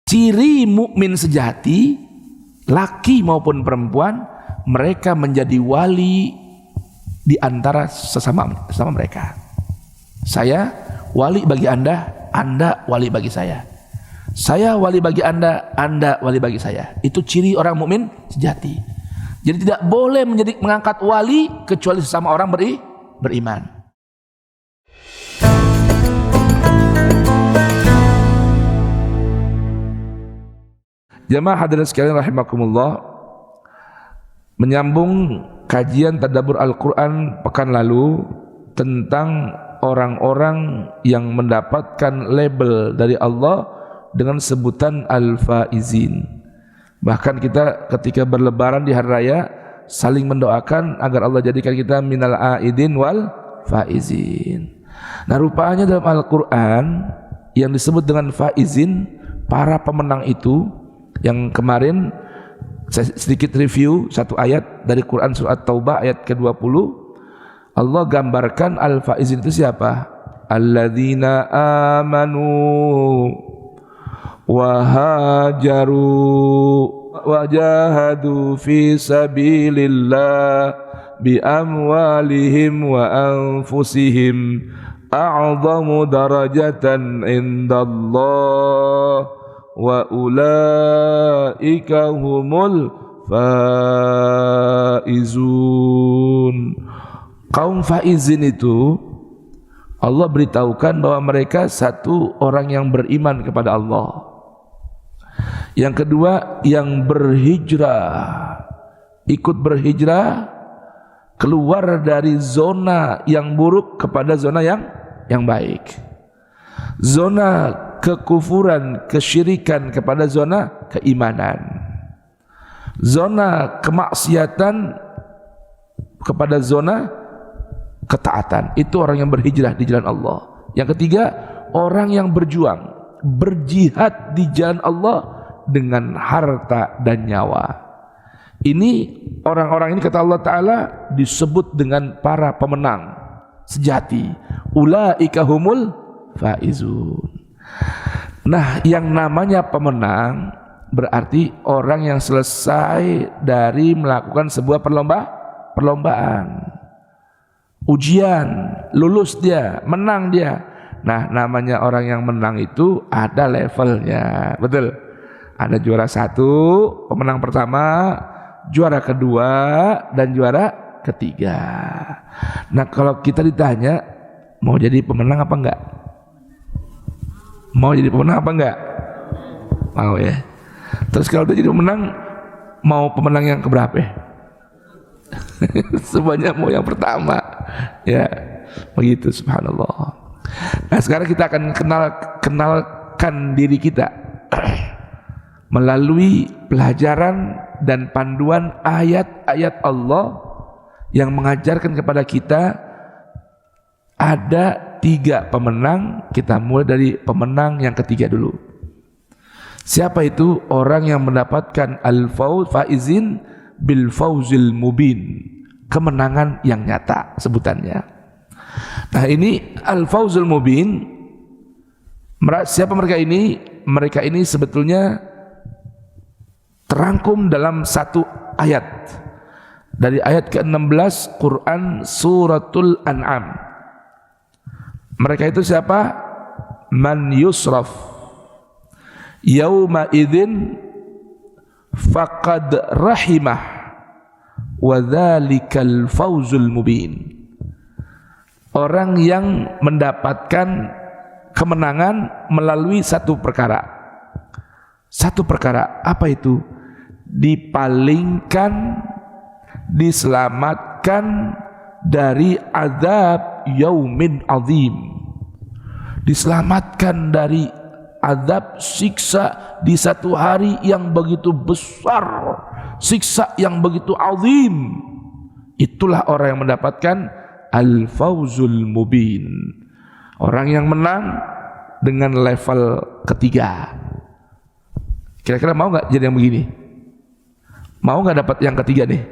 ciri mukmin sejati, laki maupun perempuan, mereka menjadi wali di antara sesama mereka. Saya wali bagi Anda, Anda wali bagi saya. Saya wali bagi Anda, Anda wali bagi saya. Itu ciri orang mukmin sejati. Jadi tidak boleh mengangkat wali kecuali sesama orang beriman. Jamaah hadirin sekalian rahimakumullah, menyambung kajian tadabbur Al-Quran pekan lalu tentang orang-orang yang mendapatkan label dari Allah dengan sebutan Al-Faizin. Bahkan kita ketika berlebaran di hari raya saling mendoakan agar Allah jadikan kita minal aidin wal faizin. Nah, rupanya dalam Al-Quran yang disebut dengan faizin, para pemenang itu, yang kemarin saya sedikit review satu ayat dari Quran surat Taubah ayat ke-20, Allah gambarkan al-faizin itu siapa? Alladzina amanu wa hajaru wa jahadu fi sabilillah bi amwalihim wa anfusihim a'zamu darajatan indallah wa ulaika humul faizun. Kaum faizin itu Allah beritahukan bahwa mereka satu, orang yang beriman kepada Allah. Yang kedua, yang berhijrah, ikut berhijrah keluar dari zona yang buruk kepada zona yang baik. Zona kekufuran, kesyirikan kepada zona keimanan, zona kemaksiatan kepada zona ketaatan. Itu orang yang berhijrah di jalan Allah. Yang ketiga, orang yang berjuang, berjihad di jalan Allah dengan harta dan nyawa. Ini orang-orang ini kata Allah Ta'ala disebut dengan para pemenang sejati. Ulaika humul faizun. Nah, yang namanya pemenang berarti orang yang selesai dari melakukan sebuah perlombaan, ujian, lulus dia, menang dia. Nah, namanya orang yang menang itu ada levelnya, betul. Ada juara 1, pemenang pertama, juara kedua, dan juara ketiga. Nah, kalau kita ditanya mau jadi pemenang apa enggak? Mau jadi pemenang apa enggak? Mau ya. Terus kalau udah jadi pemenang, mau pemenang yang keberapa ya? Semuanya mau yang pertama. Ya, begitu, subhanallah. Nah, sekarang kita akan kenalkan diri kita melalui pelajaran dan panduan ayat-ayat Allah yang mengajarkan kepada kita ada 3 pemenang. Kita mulai dari pemenang yang ketiga dulu. Siapa itu? Orang yang mendapatkan al-faizin bil fauzil mubin, kemenangan yang nyata sebutannya. Nah, ini al-fauzul mubin, siapa mereka ini? Mereka ini sebetulnya terangkum dalam satu ayat dari ayat ke-16 Quran suratul An'am. Mereka itu siapa? Man yusraf yauma idzin faqad rahimah wa dzalikal fauzul mubin. Orang yang mendapatkan kemenangan melalui satu perkara. Satu perkara, apa itu? Dipalingkan, diselamatkan dari azab yaumin azim, diselamatkan dari azab siksa di satu hari yang begitu besar, siksa yang begitu azim. Itulah orang yang mendapatkan al-fauzul mubin, orang yang menang dengan level ketiga. Kira-kira mau nggak jadi yang begini? Mau nggak dapat yang ketiga nih?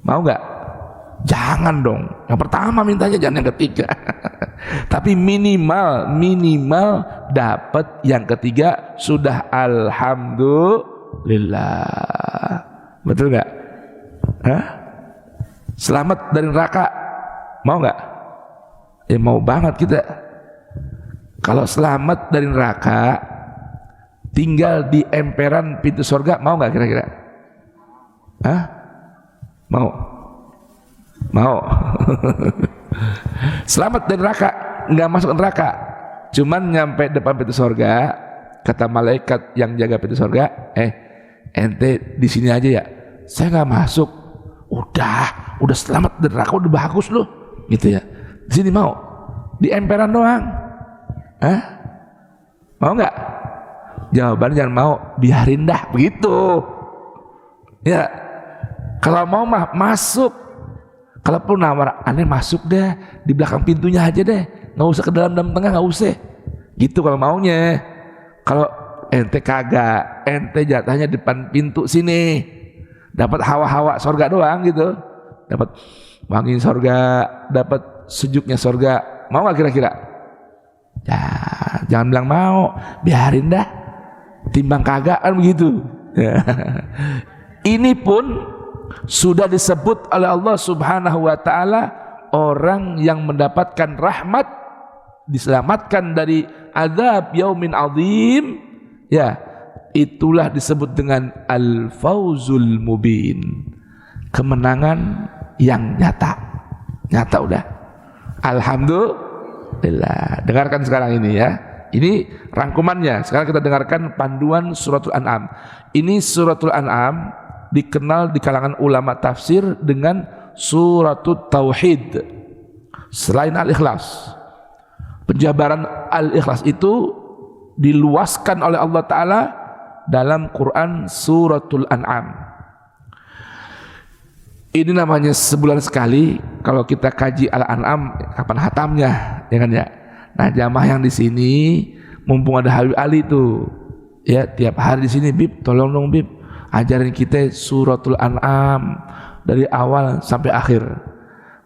Mau nggak? Jangan dong, yang pertama mintanya, jangan yang ketiga. Tapi minimal dapat yang ketiga sudah alhamdulillah. Betul nggak? Hah? Selamat dari neraka, mau nggak? Mau banget kita. Kalau selamat dari neraka, tinggal di emperan pintu surga, mau nggak kira-kira? Hah? Mau? Mau? Selamat dari neraka, nggak masuk neraka, cuman nyampe depan pintu surga, kata malaikat yang jaga pintu surga, ente di sini aja ya, saya nggak masuk. Udah selamat dari neraka, udah bagus loh, gitu ya. Di sini mau? Di emperan doang. Hah? Mau nggak? Jawabannya jangan mau, biarin dah begitu. Ya, kalau mau mah masuk. Kalaupun nawar aneh masuk deh, di belakang pintunya aja deh, nggak usah ke dalam tengah, nggak usah. Gitu kalau maunya. Kalau ente kagak, ente jatahnya depan pintu sini, dapat hawa-hawa surga doang gitu, dapat wangi surga, dapat sejuknya surga. Mau nggak kira-kira? Ya, jangan bilang mau, biarin dah. Timbang kagak kan begitu. Ini pun sudah disebut oleh Allah Subhanahu wa taala, orang yang mendapatkan rahmat, diselamatkan dari azab yaumin azim, ya, itulah disebut dengan al-fauzul mubin, kemenangan yang nyata. Nyata udah. Alhamdulillah. Dengarkan sekarang ini ya. Ini rangkumannya. Sekarang kita dengarkan panduan suratul An'am. Ini suratul An'am dikenal di kalangan ulama tafsir dengan suratul Tauhid. Selain Al-Ikhlas, penjabaran Al-Ikhlas itu diluaskan oleh Allah Ta'ala dalam Quran suratul An'am. Ini namanya sebulan sekali kalau kita kaji Al-An'am, kapan hatamnya, ya kan ya. Nah, jamaah yang di sini mumpung ada Habib Ali tuh, ya, tiap hari di sini, Bib, tolong dong Bib, ajarin kita suratul An'am dari awal sampai akhir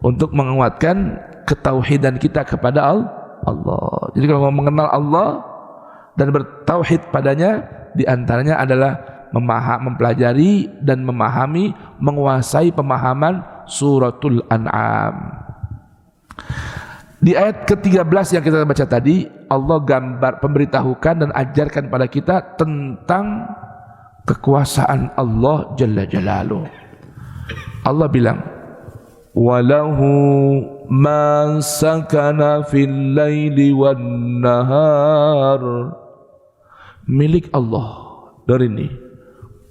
untuk menguatkan ketauhidan kita kepada Allah. Jadi kalau mau mengenal Allah dan bertauhid padanya, diantaranya adalah mempelajari dan memahami, menguasai pemahaman suratul An'am. Di ayat ke-13 yang kita baca tadi, Allah pemberitahukan dan ajarkan pada kita tentang kekuasaan Allah Jalla Jalaluh. Allah bilang, walahu ma sakana fil laili wan nahar. Milik Allah dari ini,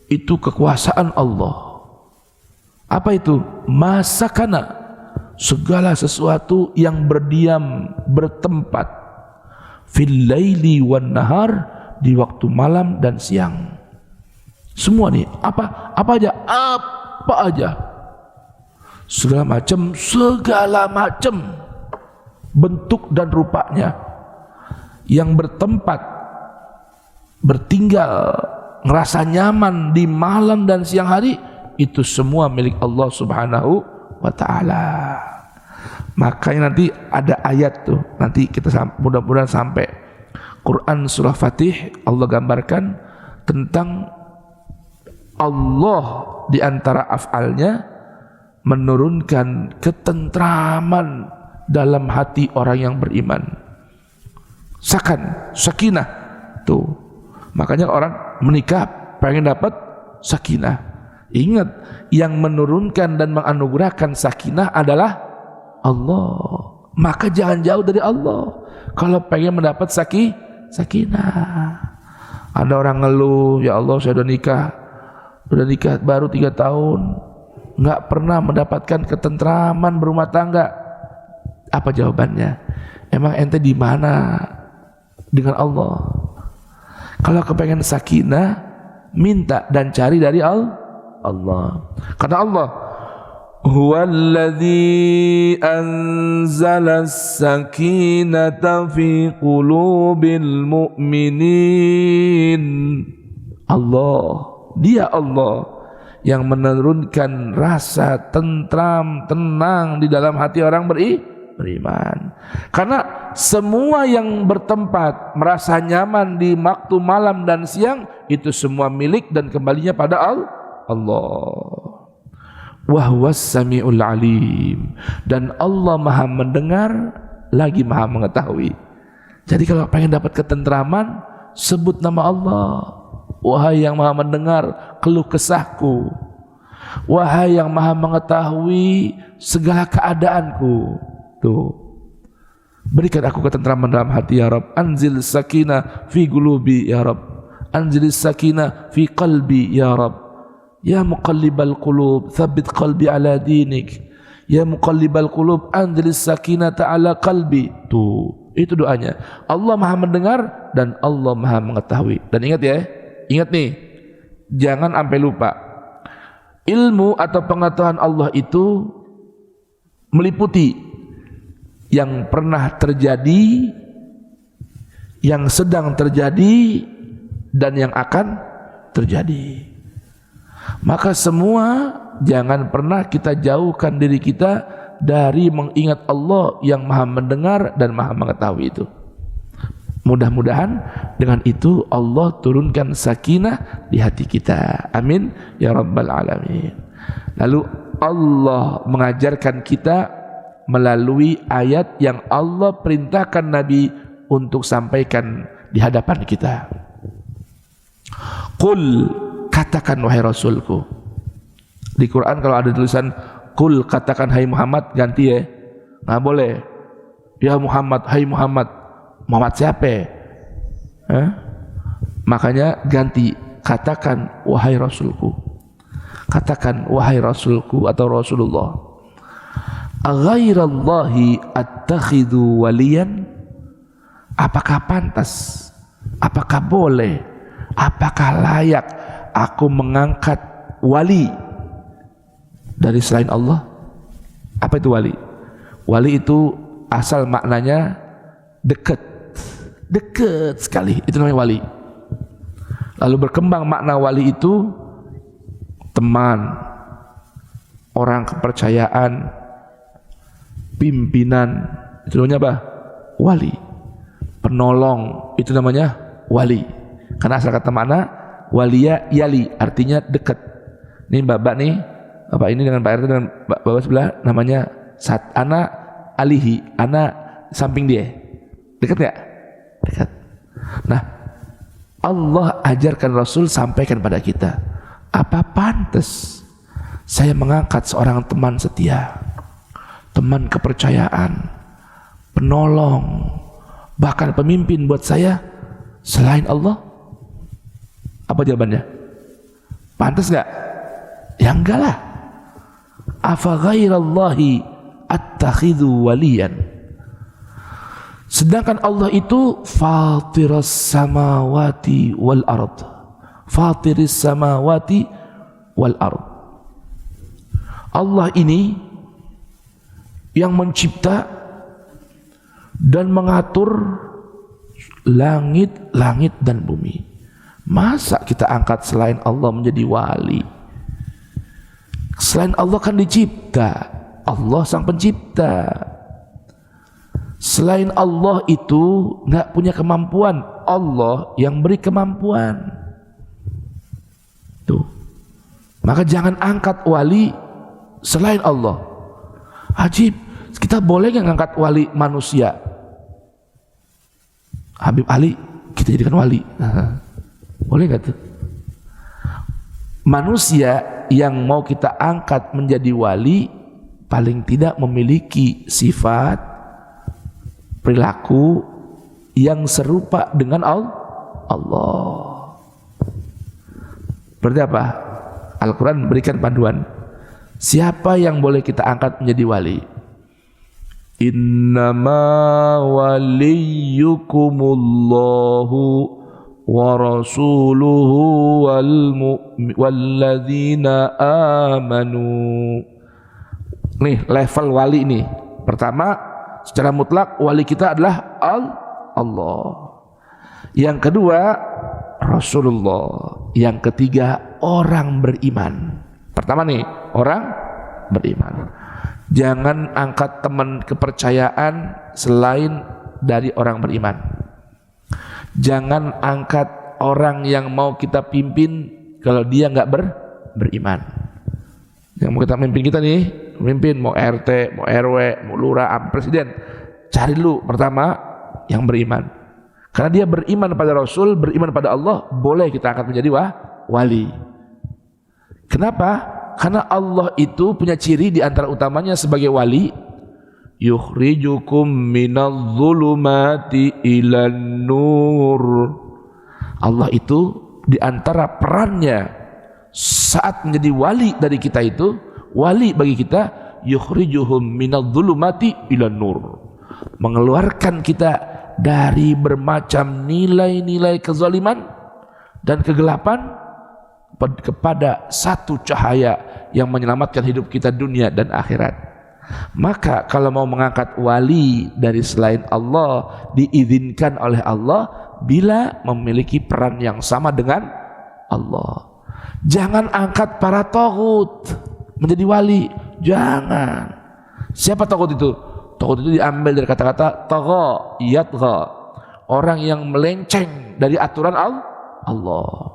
itu kekuasaan Allah. Apa itu? Masakana, segala sesuatu yang berdiam, bertempat, fil laili wan nahar, di waktu malam dan siang. Semua nih, apa aja, segala macam bentuk dan rupanya yang bertempat, bertinggal, ngerasa nyaman di malam dan siang hari, itu semua milik Allah Subhanahu wa ta'ala. Makanya nanti ada ayat tuh, nanti kita mudah-mudahan sampai Quran surah Fatih, Allah gambarkan tentang Allah di antara af'alnya menurunkan ketentraman dalam hati orang yang beriman. Sakinah tuh. Makanya orang menikah pengen dapat sakinah. Ingat, yang menurunkan dan menganugerahkan sakinah adalah Allah. Maka jangan jauh dari Allah kalau pengen mendapat sakinah. Ada orang ngeluh, ya Allah saya udah nikah baru 3 tahun, nggak pernah mendapatkan ketentraman berumah tangga. Apa jawabannya? Emang ente di mana dengan Allah? Kalau kepengen sakinah, minta dan cari dari Allah. Kata Allah, huwallazi anzala as-sakinata fi qulubil mu'minin. Allah, Dia Allah yang menurunkan rasa tentram, tenang di dalam hati orang beriman. Karena semua yang bertempat merasa nyaman di waktu malam dan siang itu semua milik dan kembalinya pada Allah. Wa huwas samiul alim, dan Allah Maha mendengar lagi Maha mengetahui. Jadi kalau pengen dapat ketentraman, sebut nama Allah. Wahai yang Maha mendengar keluh kesahku, wahai yang Maha mengetahui segala keadaanku. Tuh, berikan aku ketentraman dalam hati ya Rabb. Anzil sakinah fi qulubi ya Rabb, anzil sakinah fi qalbi ya Rabb. Ya muqallibal qulub tsabbit qalbi ala dinik, ya muqallibal qulub anzilis sakinata ala qalbi. Tuh, itu doanya. Allah Maha mendengar dan Allah Maha mengetahui. Dan ingat ya, ingat nih, jangan sampai lupa, ilmu atau pengetahuan Allah itu meliputi yang pernah terjadi, yang sedang terjadi, dan yang akan terjadi. Maka semua jangan pernah kita jauhkan diri kita dari mengingat Allah yang Maha mendengar dan Maha mengetahui itu. Mudah-mudahan dengan itu Allah turunkan sakinah di hati kita. Amin ya rabbal alamin. Lalu Allah mengajarkan kita melalui ayat yang Allah perintahkan Nabi untuk sampaikan di hadapan kita. Qul, katakan wahai Rasulku. Di Quran kalau ada tulisan Qul, katakan hai Muhammad, ganti ya, nggak boleh ya Muhammad, hai Muhammad. Muhammad siapa? Makanya ganti, katakan wahai Rasulku. Katakan wahai Rasulku atau Rasulullah. Aghairallahi attakhidhu waliyan. Apakah pantas, apakah boleh, apakah layak aku mengangkat wali dari selain Allah? Apa itu wali? Wali itu asal maknanya dekat, dekat sekali, itu namanya wali. Lalu berkembang makna wali itu teman, orang kepercayaan, pimpinan, itu namanya apa? Wali. Penolong, itu namanya wali. Karena asal kata makna waliya yali, artinya dekat. Ini bapak nih, bapak ini dengan Pak RT dengan bapak sebelah namanya ana alihi, ana samping dia. Dekat gak? Dekat. Nah, Allah ajarkan Rasul sampaikan pada kita, apa pantas saya mengangkat seorang teman setia, teman kepercayaan, penolong, bahkan pemimpin buat saya selain Allah? Apa jawabannya? Pantas gak? Ya enggak lah. Afa ghairallahi attakhidhu waliyan. Sedangkan Allah itu fatiras samawati wal ard, fatiris samawati wal ard. Allah ini yang mencipta dan mengatur langit-langit dan bumi. Masa kita angkat selain Allah menjadi wali? Selain Allah kan dicipta, Allah sang pencipta. Selain Allah itu nggak punya kemampuan, Allah yang beri kemampuan. Tuh. Maka jangan angkat wali selain Allah. Ajib, kita boleh nggak ngangkat wali manusia? Habib Ali kita jadikan wali. Boleh nggak tuh? Manusia yang mau kita angkat menjadi wali paling tidak memiliki sifat perilaku yang serupa dengan Allah. Berarti apa? Al-Quran berikan panduan. Siapa yang boleh kita angkat menjadi wali? Innama waliyukumullahu wa rasuluhu walladzina amanu. Nih level wali nih. Pertama, secara mutlak wali kita adalah Allah. Yang kedua Rasulullah. Yang ketiga orang beriman. Pertama nih orang beriman. Jangan angkat teman kepercayaan selain dari orang beriman. Jangan angkat orang yang mau kita pimpin kalau dia nggak beriman. Yang mau kita pimpin kita nih, pemimpin mau RT, mau RW, mau lurah, presiden, cari dulu pertama yang beriman. Karena dia beriman pada Rasul, beriman pada Allah, boleh kita angkat menjadi wali. Kenapa? Karena Allah itu punya ciri di antara utamanya sebagai wali, yukhrijukum minadh dhulumati ilan nur. Allah itu di antara perannya saat menjadi wali dari kita itu, wali bagi kita, yukhrijuhum minadh dhulumati ilan nur, mengeluarkan kita dari bermacam nilai-nilai kezaliman dan kegelapan kepada satu cahaya yang menyelamatkan hidup kita dunia dan akhirat. Maka kalau mau mengangkat wali dari selain Allah, diizinkan oleh Allah bila memiliki peran yang sama dengan Allah. Jangan angkat para taghut menjadi wali, jangan. Siapa taghut itu? Taghut itu diambil dari kata-kata tagha, yatgha, orang yang melenceng dari aturan Allah.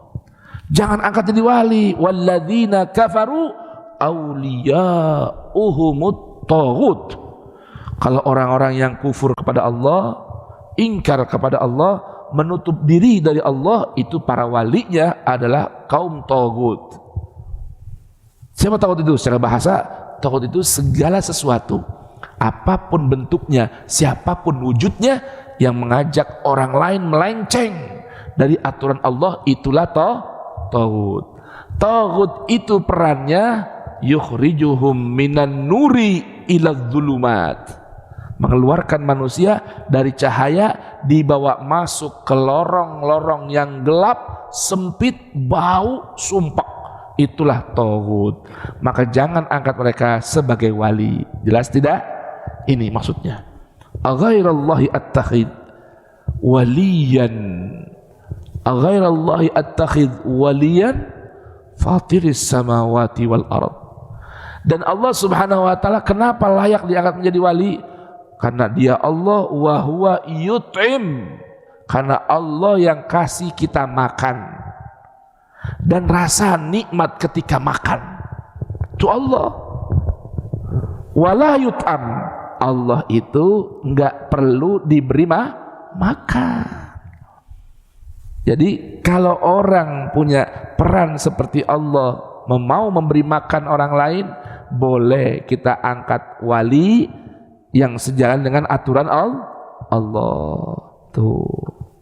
Jangan angkat jadi wali. Walladzina kafaru awliya'uhumut taghut. Kalau orang-orang yang kufur kepada Allah, ingkar kepada Allah, menutup diri dari Allah, itu para walinya adalah kaum taghut. Siapa taghut itu? Secara bahasa, taghut itu segala sesuatu, apapun bentuknya, siapapun wujudnya, yang mengajak orang lain melenceng dari aturan Allah, itulah taghut. Taghut itu perannya yukhrijuhum minan nuri ilaz zulumat, mengeluarkan manusia dari cahaya, dibawa masuk ke lorong-lorong yang gelap, sempit, bau, sumpek. Itulah taghut. Maka jangan angkat mereka sebagai wali. Jelas tidak? Ini maksudnya. Aghairallahi attakhid waliyan, aghairallahi attakhid waliyan fatiris samawati wal ard. Dan Allah subhanahu wa ta'ala kenapa layak diangkat menjadi wali? Karena dia Allah, wa huwa yut'im, karena Allah yang kasih kita makan dan rasa nikmat ketika makan itu Allah. Wala yut'am, Allah itu enggak perlu diberi makan. Jadi kalau orang punya peran seperti Allah, mau memberi makan orang lain, boleh kita angkat wali yang sejalan dengan aturan Allah. Tuh.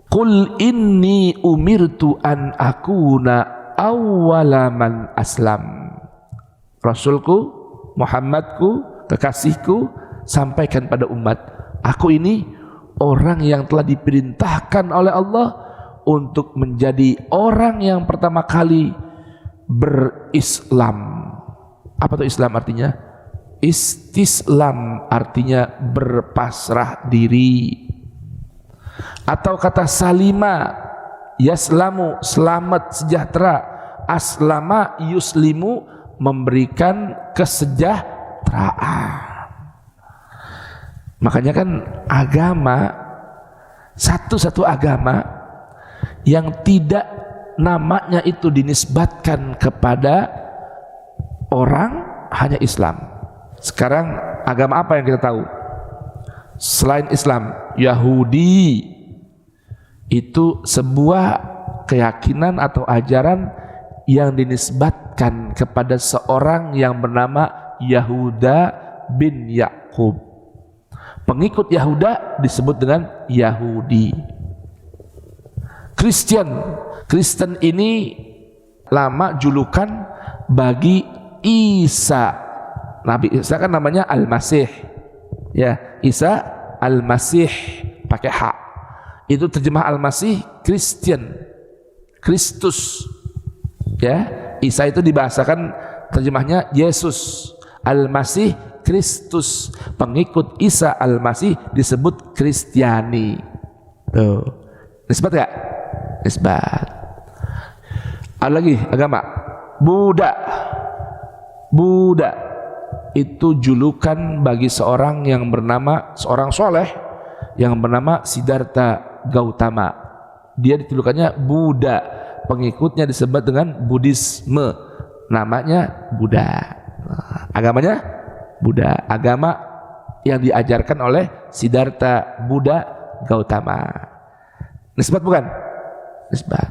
Qul inni umirtu an akuna awwala man aslam. Rasulku, Muhammadku, kekasihku, sampaikan pada umat, aku ini orang yang telah diperintahkan oleh Allah untuk menjadi orang yang pertama kali berislam. Apa itu Islam artinya? Istislam artinya berpasrah diri. Atau kata salima, yaslamu, selamat, sejahtera. Aslama, yuslimu, memberikan kesejahteraan. Makanya kan agama, satu-satu agama yang tidak namanya itu dinisbatkan kepada orang hanya Islam. Sekarang agama apa yang kita tahu selain Islam? Yahudi. Itu sebuah keyakinan atau ajaran yang dinisbatkan kepada seorang yang bernama Yahuda bin Yakub. Pengikut Yahuda disebut dengan Yahudi. Kristen ini lama julukan bagi Isa. Nabi Isa kan namanya Al-Masih. Ya, Isa Al-Masih pakai H. Itu terjemah Al-Masih Kristen, Kristus. Ya, Isa itu dibahasakan terjemahnya Yesus. Al-Masih Kristus. Pengikut Isa Al-Masih disebut Kristiani. Tuh. Nisbat enggak? Nisbat. Ada lagi agama Buddha. itu julukan bagi seorang yang bernama, seorang soleh yang bernama Siddhartha Gautama. Dia dijulukannya Buddha, pengikutnya disebut dengan Buddhisme, namanya Buddha. Agamanya Buddha, agama yang diajarkan oleh Siddhartha Buddha Gautama. Nisbat bukan? Nisbat.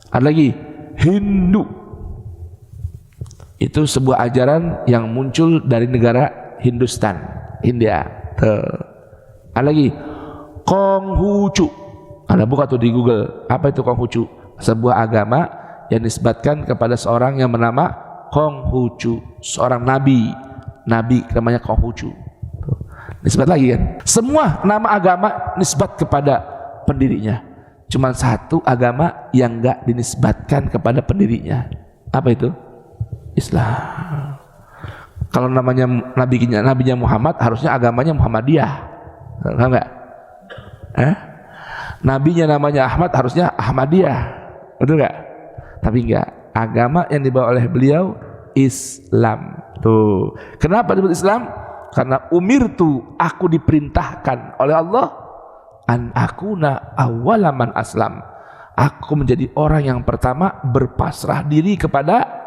Ada lagi Hindu. Itu sebuah ajaran yang muncul dari negara Hindustan, India. Ada lagi Konghucu. Anda buka tuh di Google, apa itu Konghucu? Sebuah agama yang disebutkan kepada seorang yang bernama Konghucu, seorang nabi namanya Konghucu. Nisbat lagi kan? Semua nama agama nisbat kepada pendirinya. Cuma satu agama yang enggak dinisbatkan kepada pendirinya. Apa itu? Islam. Kalau namanya nabinya Muhammad, harusnya agamanya Muhammadiyah. Enggak? Nabinya namanya Ahmad, harusnya Ahmadiyah. Betul enggak? Tapi enggak. Agama yang dibawa oleh beliau Islam. Tuh. Kenapa disebut Islam? Karena umirtu, aku diperintahkan oleh Allah, an akuna awwalaman aslam. Aku menjadi orang yang pertama berpasrah diri kepada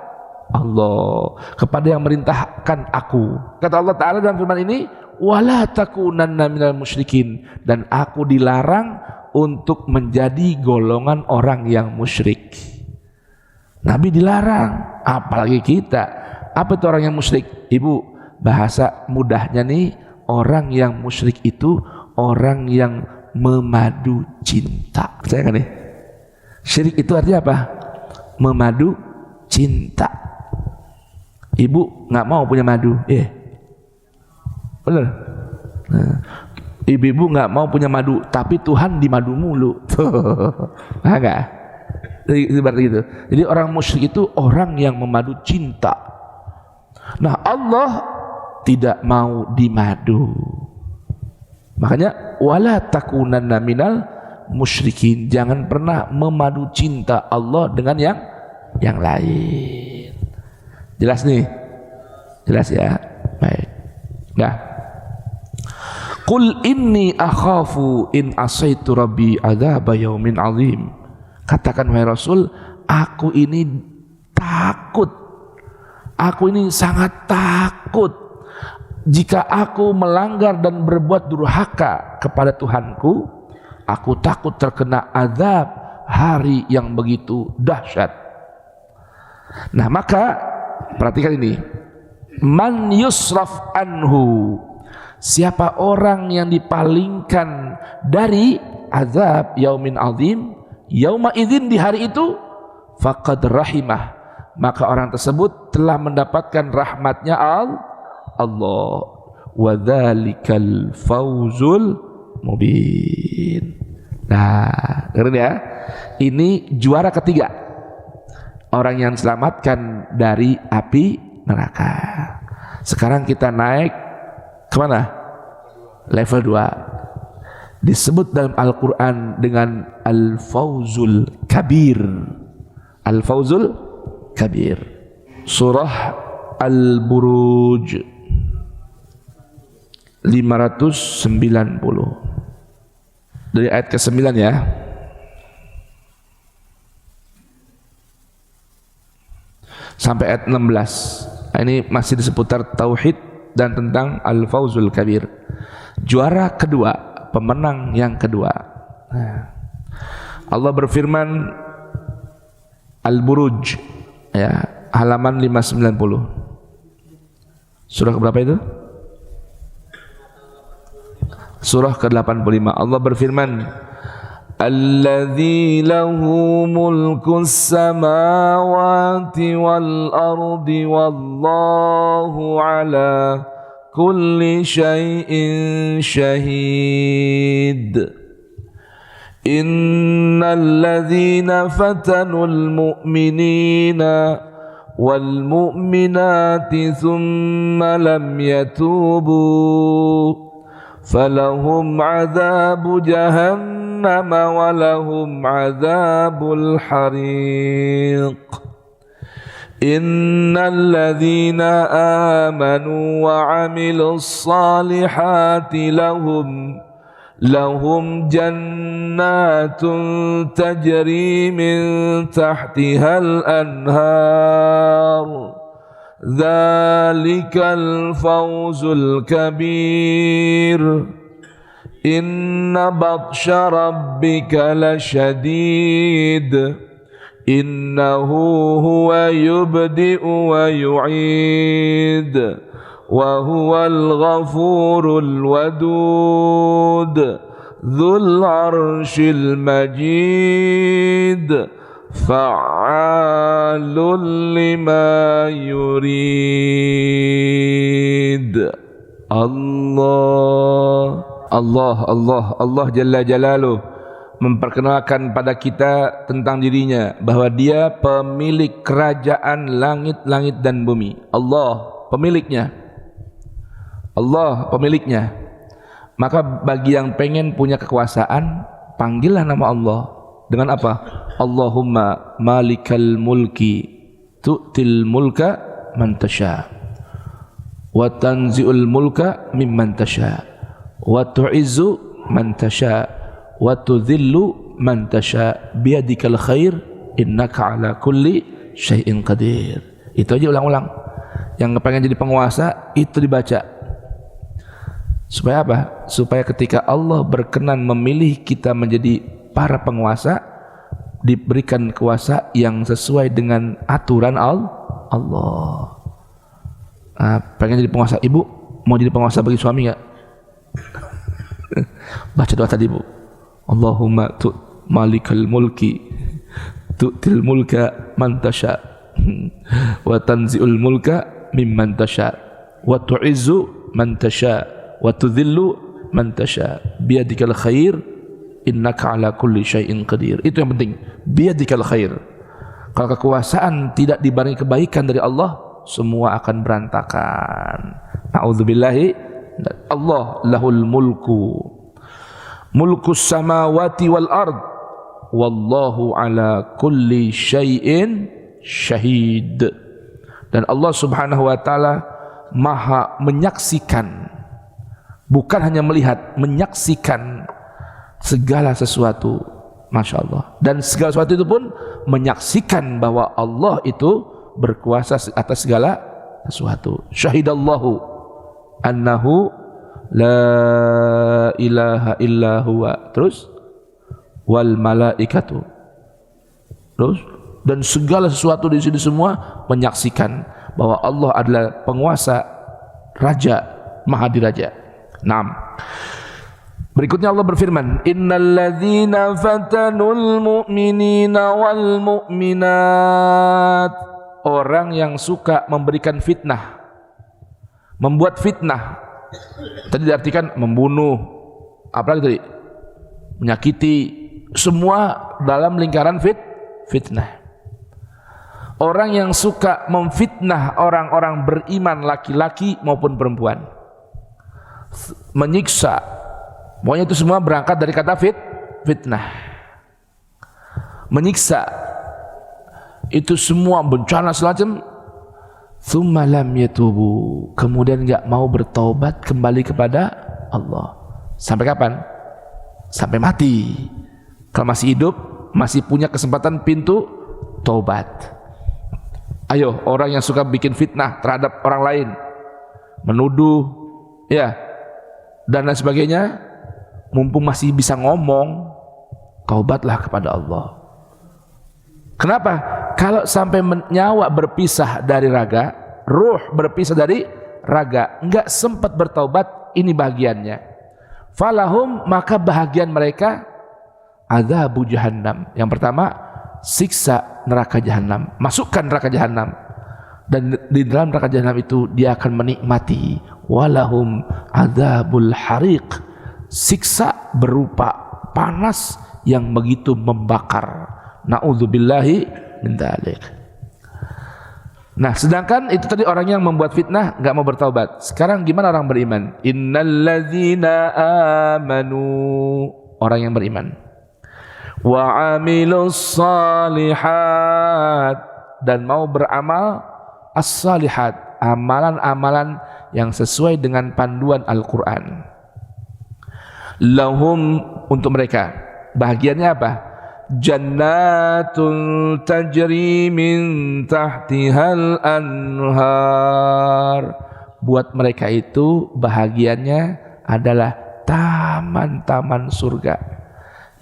Allah, kepada yang merintahkan aku. Kata Allah Ta'ala dalam firman ini, wala takunanna minal musyrikin, dan aku dilarang untuk menjadi golongan orang yang musyrik. Nabi dilarang, apalagi kita. Apa itu orang yang musyrik? Ibu, bahasa mudahnya nih, orang yang musyrik itu orang yang memadu cinta. Percaya kan nih? Syirik itu artinya apa? Memadu cinta. Ibu nggak mau punya madu, bener? Nah, ibu nggak mau punya madu, tapi Tuhan di madu mulu. Enggak? Seperti itu. Jadi orang musyrik itu orang yang memadu cinta. Nah, Allah tidak mau dimadu. Makanya wala takunanna minal musyrikin, jangan pernah memadu cinta Allah dengan yang lain. Jelas nih? Jelas ya? Baik. Nah, qul inni akhafu in asaitu rabbi adzaba yaumin azim. Katakan wahai Rasul, aku ini takut. Aku ini sangat takut jika aku melanggar dan berbuat durhaka kepada Tuhanku. Aku takut terkena azab hari yang begitu dahsyat. Nah, maka perhatikan ini, man yusraf anhu, siapa orang yang dipalingkan dari azab yaumin azim, yauma idzin, di hari itu, faqad rahimah, maka orang tersebut telah mendapatkan rahmatnya Allah. Wa dzalikal fawzul mubin. Nah, keren ya. Ini juara ketiga, orang yang diselamatkan dari api neraka. Sekarang kita naik kemana? Level 2. Disebut dalam Al-Quran dengan Al-Fawzul Kabir. Al-Fawzul Kabir. Surah Al-Buruj 590. Dari ayat ke-9 ya. Sampai ayat 16. Nah, ini masih di seputar tauhid dan tentang Al-Fawzul Kabir. Juara kedua, pemenang yang kedua. Allah berfirman, Al-Buruj ya, halaman 590. Surah berapa itu? Surah ke-85. Allah berfirman, Alladzi lahu mulkus samawati wal ardi wallahu ala kulli syai'in syahid. Innal ladzina fatanul mu'minina wal mu'minati thumma lam yatubu falahum adzabu jahannam walahum adzabul hariq Innalladzina amanu wa 'amilus salihati lahum jannatun tajri min tahtihal anhar dzalikal fawzul kabir inna batsha rabbika lasyadid innahu huwa yubdi'u wa yu'id wa huwal ghafurul wadud dzul arsyil majid fa'alul lima yurid. Allah Jalla Jalaluh memperkenalkan pada kita tentang dirinya bahwa dia pemilik kerajaan langit-langit dan bumi. Allah pemiliknya. Maka bagi yang pengen punya kekuasaan, panggillah nama Allah dengan apa? Allahumma malikal mulki tu'til mulka man tasha wa tanzi'ul mulka mimman tasha wa tu'izzu man tasha wa tudhillu man tasha biyadikal khair innaka ala kulli syai'in qadir. Itu aja ulang-ulang. Yang pengen jadi penguasa itu dibaca. Supaya apa? Supaya ketika Allah berkenan memilih kita menjadi para penguasa, diberikan kuasa yang sesuai dengan aturan Allah. Pengen jadi penguasa, ibu mau jadi penguasa bagi suami enggak? Baca doa tadi, Bu. Allahumma malikal mulki tu'til mulka man tasha wa tanzi'ul mulka mimman tasha wa tu'izzu man tasha wa tudhillu man tasha biyadikal khair innaka ala kulli syai'in qadir. Itu yang penting, biyadikal khair. Kalau kekuasaan tidak dibarengi kebaikan dari Allah, semua akan berantakan. A'udzubillahi. Allah lahul mulkus samawati wal ard wallahu ala kulli syai'in syahid. Dan Allah Subhanahu wa taala maha menyaksikan, bukan hanya melihat, menyaksikan segala sesuatu. Masya Allah. Dan segala sesuatu itu pun menyaksikan bahwa Allah itu berkuasa atas segala sesuatu. Syahidallahu annahu la ilaha illa huwa, terus wal malaikatu, terus dan segala sesuatu di sini semua menyaksikan bahwa Allah adalah penguasa, raja, maha diraja. Naam. Berikutnya Allah berfirman, innalladzina fatanul mu'minina wal mu'minat, orang yang suka memberikan fitnah, membuat fitnah. Tadi diartikan membunuh, apalagi tadi? Menyakiti, semua dalam lingkaran fitnah. Orang yang suka memfitnah orang-orang beriman laki-laki maupun perempuan, menyiksa, pokoknya itu semua berangkat dari kata fitnah. Menyiksa, itu semua bencana semacam. Tsumma lam yatubu, kemudian enggak mau bertaubat kembali kepada Allah. Sampai kapan? Sampai mati. Kalau masih hidup, masih punya kesempatan pintu taubat. Ayo, orang yang suka bikin fitnah terhadap orang lain, menuduh, ya, dan lain sebagainya, mumpung masih bisa ngomong, taubatlah kepada Allah. Kenapa? Kalau sampai nyawa berpisah dari raga, ruh berpisah dari raga, enggak sempat bertaubat, ini bagiannya. Falahum, maka bahagian mereka adzabu jahannam. Yang pertama, siksa neraka jahanam, masukkan neraka jahanam. Dan di dalam neraka jahanam itu dia akan menikmati walahum adzabul hariq, siksa berupa panas yang begitu membakar. Na'udzubillahi min dzalik. Nah, sedangkan itu tadi orang yang membuat fitnah enggak mau bertaubat. Sekarang gimana orang beriman? Innalladzina amanu, orang yang beriman. Wa 'amilus shalihat, dan mau beramal as-salihat, amalan-amalan yang sesuai dengan panduan Al-Quran. Lahum, untuk mereka bahagiannya apa? Jannatun tajri min tahtihal anhar. Buat mereka itu bahagiannya adalah taman-taman surga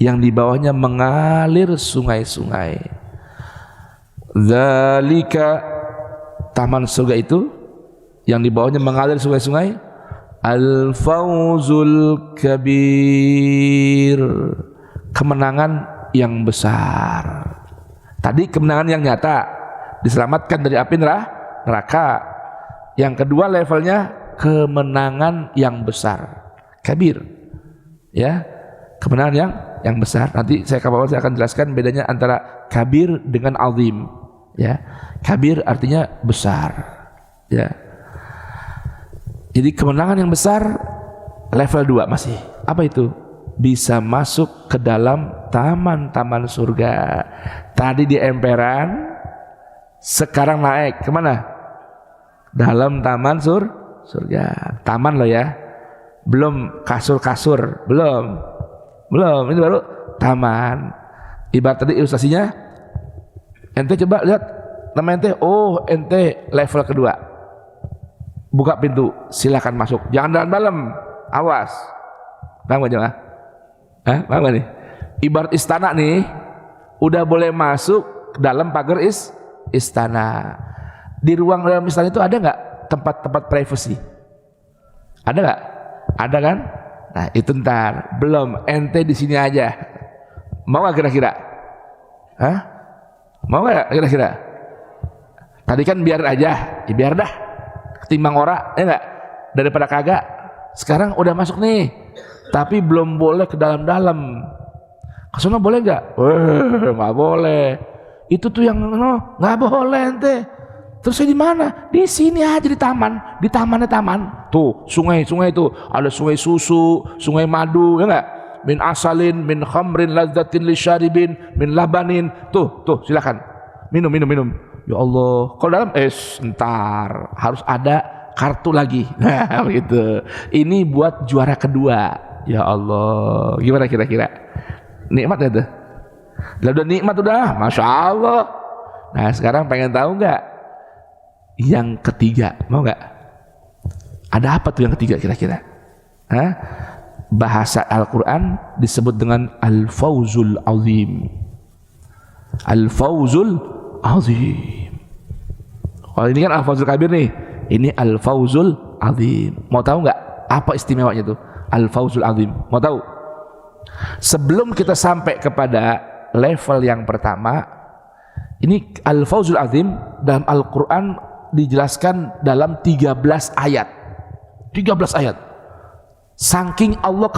yang di bawahnya mengalir sungai-sungai. Dzalika, taman surga itu yang di bawahnya mengalir sungai-sungai, al-fawzul kabir, kemenangan yang besar. Tadi kemenangan yang nyata, diselamatkan dari api neraka. Yang kedua levelnya kemenangan yang besar, kabir, ya, kemenangan yang besar. Nanti saya akan jelaskan bedanya antara kabir dengan azim. Ya, kabir artinya besar. Ya, jadi kemenangan yang besar level 2 masih. Apa itu? Bisa masuk ke dalam taman-taman surga. Tadi di emperan, sekarang naik kemana? Dalam taman surga. Taman loh ya, belum kasur-kasur, belum. Ini baru taman. Ibarat tadi ilustrasinya, ente coba lihat nama ente, oh ente level kedua. Buka pintu, silakan masuk. Jangan dalam, awas. Paham gak jemaah? Paham gak nih? Ibarat istana nih, udah boleh masuk ke dalam pagar istana. Di ruang dalam istana itu ada nggak tempat-tempat privasi? Ada nggak? Ada kan? Nah itu ntar, belum, ente di sini aja. Mau nggak kira-kira? Mau nggak kira-kira? Tadi kan biar aja, ya biar dah. Ketimbang ora, ya nggak? Daripada kagak. Sekarang udah masuk nih, tapi belum boleh ke dalam-dalam. Kesana boleh nggak? Nggak boleh. Itu tuh yang nggak boleh ente. Terus saya di mana? Di sini aja, di taman. Di tamannya taman. Tuh sungai itu ada sungai susu, sungai madu, ya nggak? Min asalin, min khamrin lazzatin lisyaribin, min labanin. Tuh silakan minum. Ya Allah, kalau dalam ntar harus ada kartu lagi. Nah begitu. Ini buat juara kedua. Ya Allah, gimana kira-kira? Nikmat ya tuh? Udah nikmat udah, Masya Allah. Nah sekarang pengen tahu nggak yang ketiga? Mau nggak? Ada apa tuh yang ketiga kira-kira? Bahasa Al-Quran disebut dengan Al-Fawzul Azim. Al-Fawzul Azim. Kalau ini kan Al-Fawzul Kabir nih, ini Al-Fawzul Azim. Mau tahu nggak apa istimewanya itu Al-Fawzul Azim? Mau tahu? Sebelum kita sampai kepada level yang pertama, ini Al-Fawzul Azim dalam Al-Quran dijelaskan dalam 13 ayat. 13 ayat. Saking Allah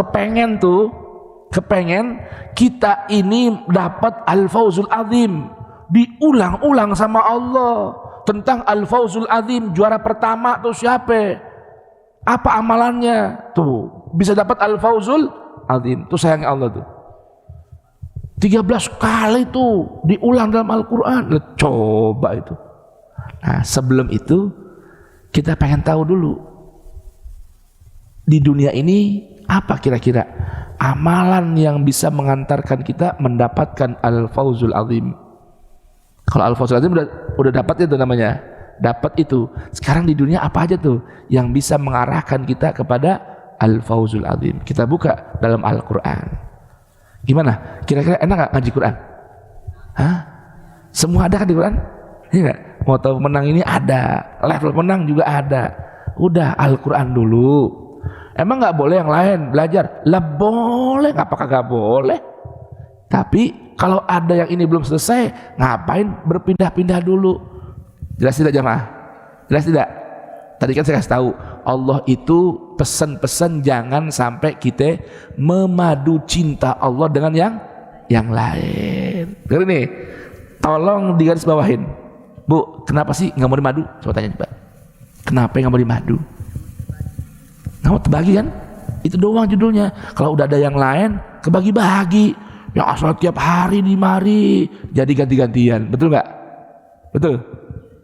kepengen kita ini dapat Al-Fawzul Azim. Diulang-ulang sama Allah tentang Al-Fawzul Azim. Juara pertama tuh siapa? Apa amalannya? Tuh bisa dapat Al-Fawzul Azim. Tuh sayangnya Allah tuh 13 kali tuh diulang dalam Al-Quran. Coba itu. Nah sebelum itu kita pengen tahu dulu, di dunia ini apa kira-kira amalan yang bisa mengantarkan kita mendapatkan Al-Fawzul Azim? Kalau Al-Fawzul Azim udah dapat itu namanya, dapat itu. Sekarang di dunia apa aja tuh yang bisa mengarahkan kita kepada Al-Fawzul Azim? Kita buka dalam Al-Quran. Gimana? Kira-kira enak gak ngaji Quran? Semua ada kan di Quran? Iya gak? Mau tahu menang ini ada, level menang juga ada. Udah Al-Quran dulu. Emang nggak boleh yang lain belajar? Lah boleh, apakah nggak boleh? Tapi kalau ada yang ini belum selesai, ngapain berpindah-pindah dulu? Jelas tidak jamaah? Jelas tidak? Tadi kan saya kasih tahu, Allah itu pesan-pesan jangan sampai kita memadu cinta Allah dengan yang lain. Dengar nih, tolong digaris bawahin. Bu, kenapa sih nggak mau dimadu? Coba tanya coba. Kenapa nggak mau dimadu? Nggak mau terbagi kan? Itu doang judulnya. Kalau udah ada yang lain, kebagi-bagi. Yang asal tiap hari di mari, jadi ganti-gantian. Betul nggak? Betul?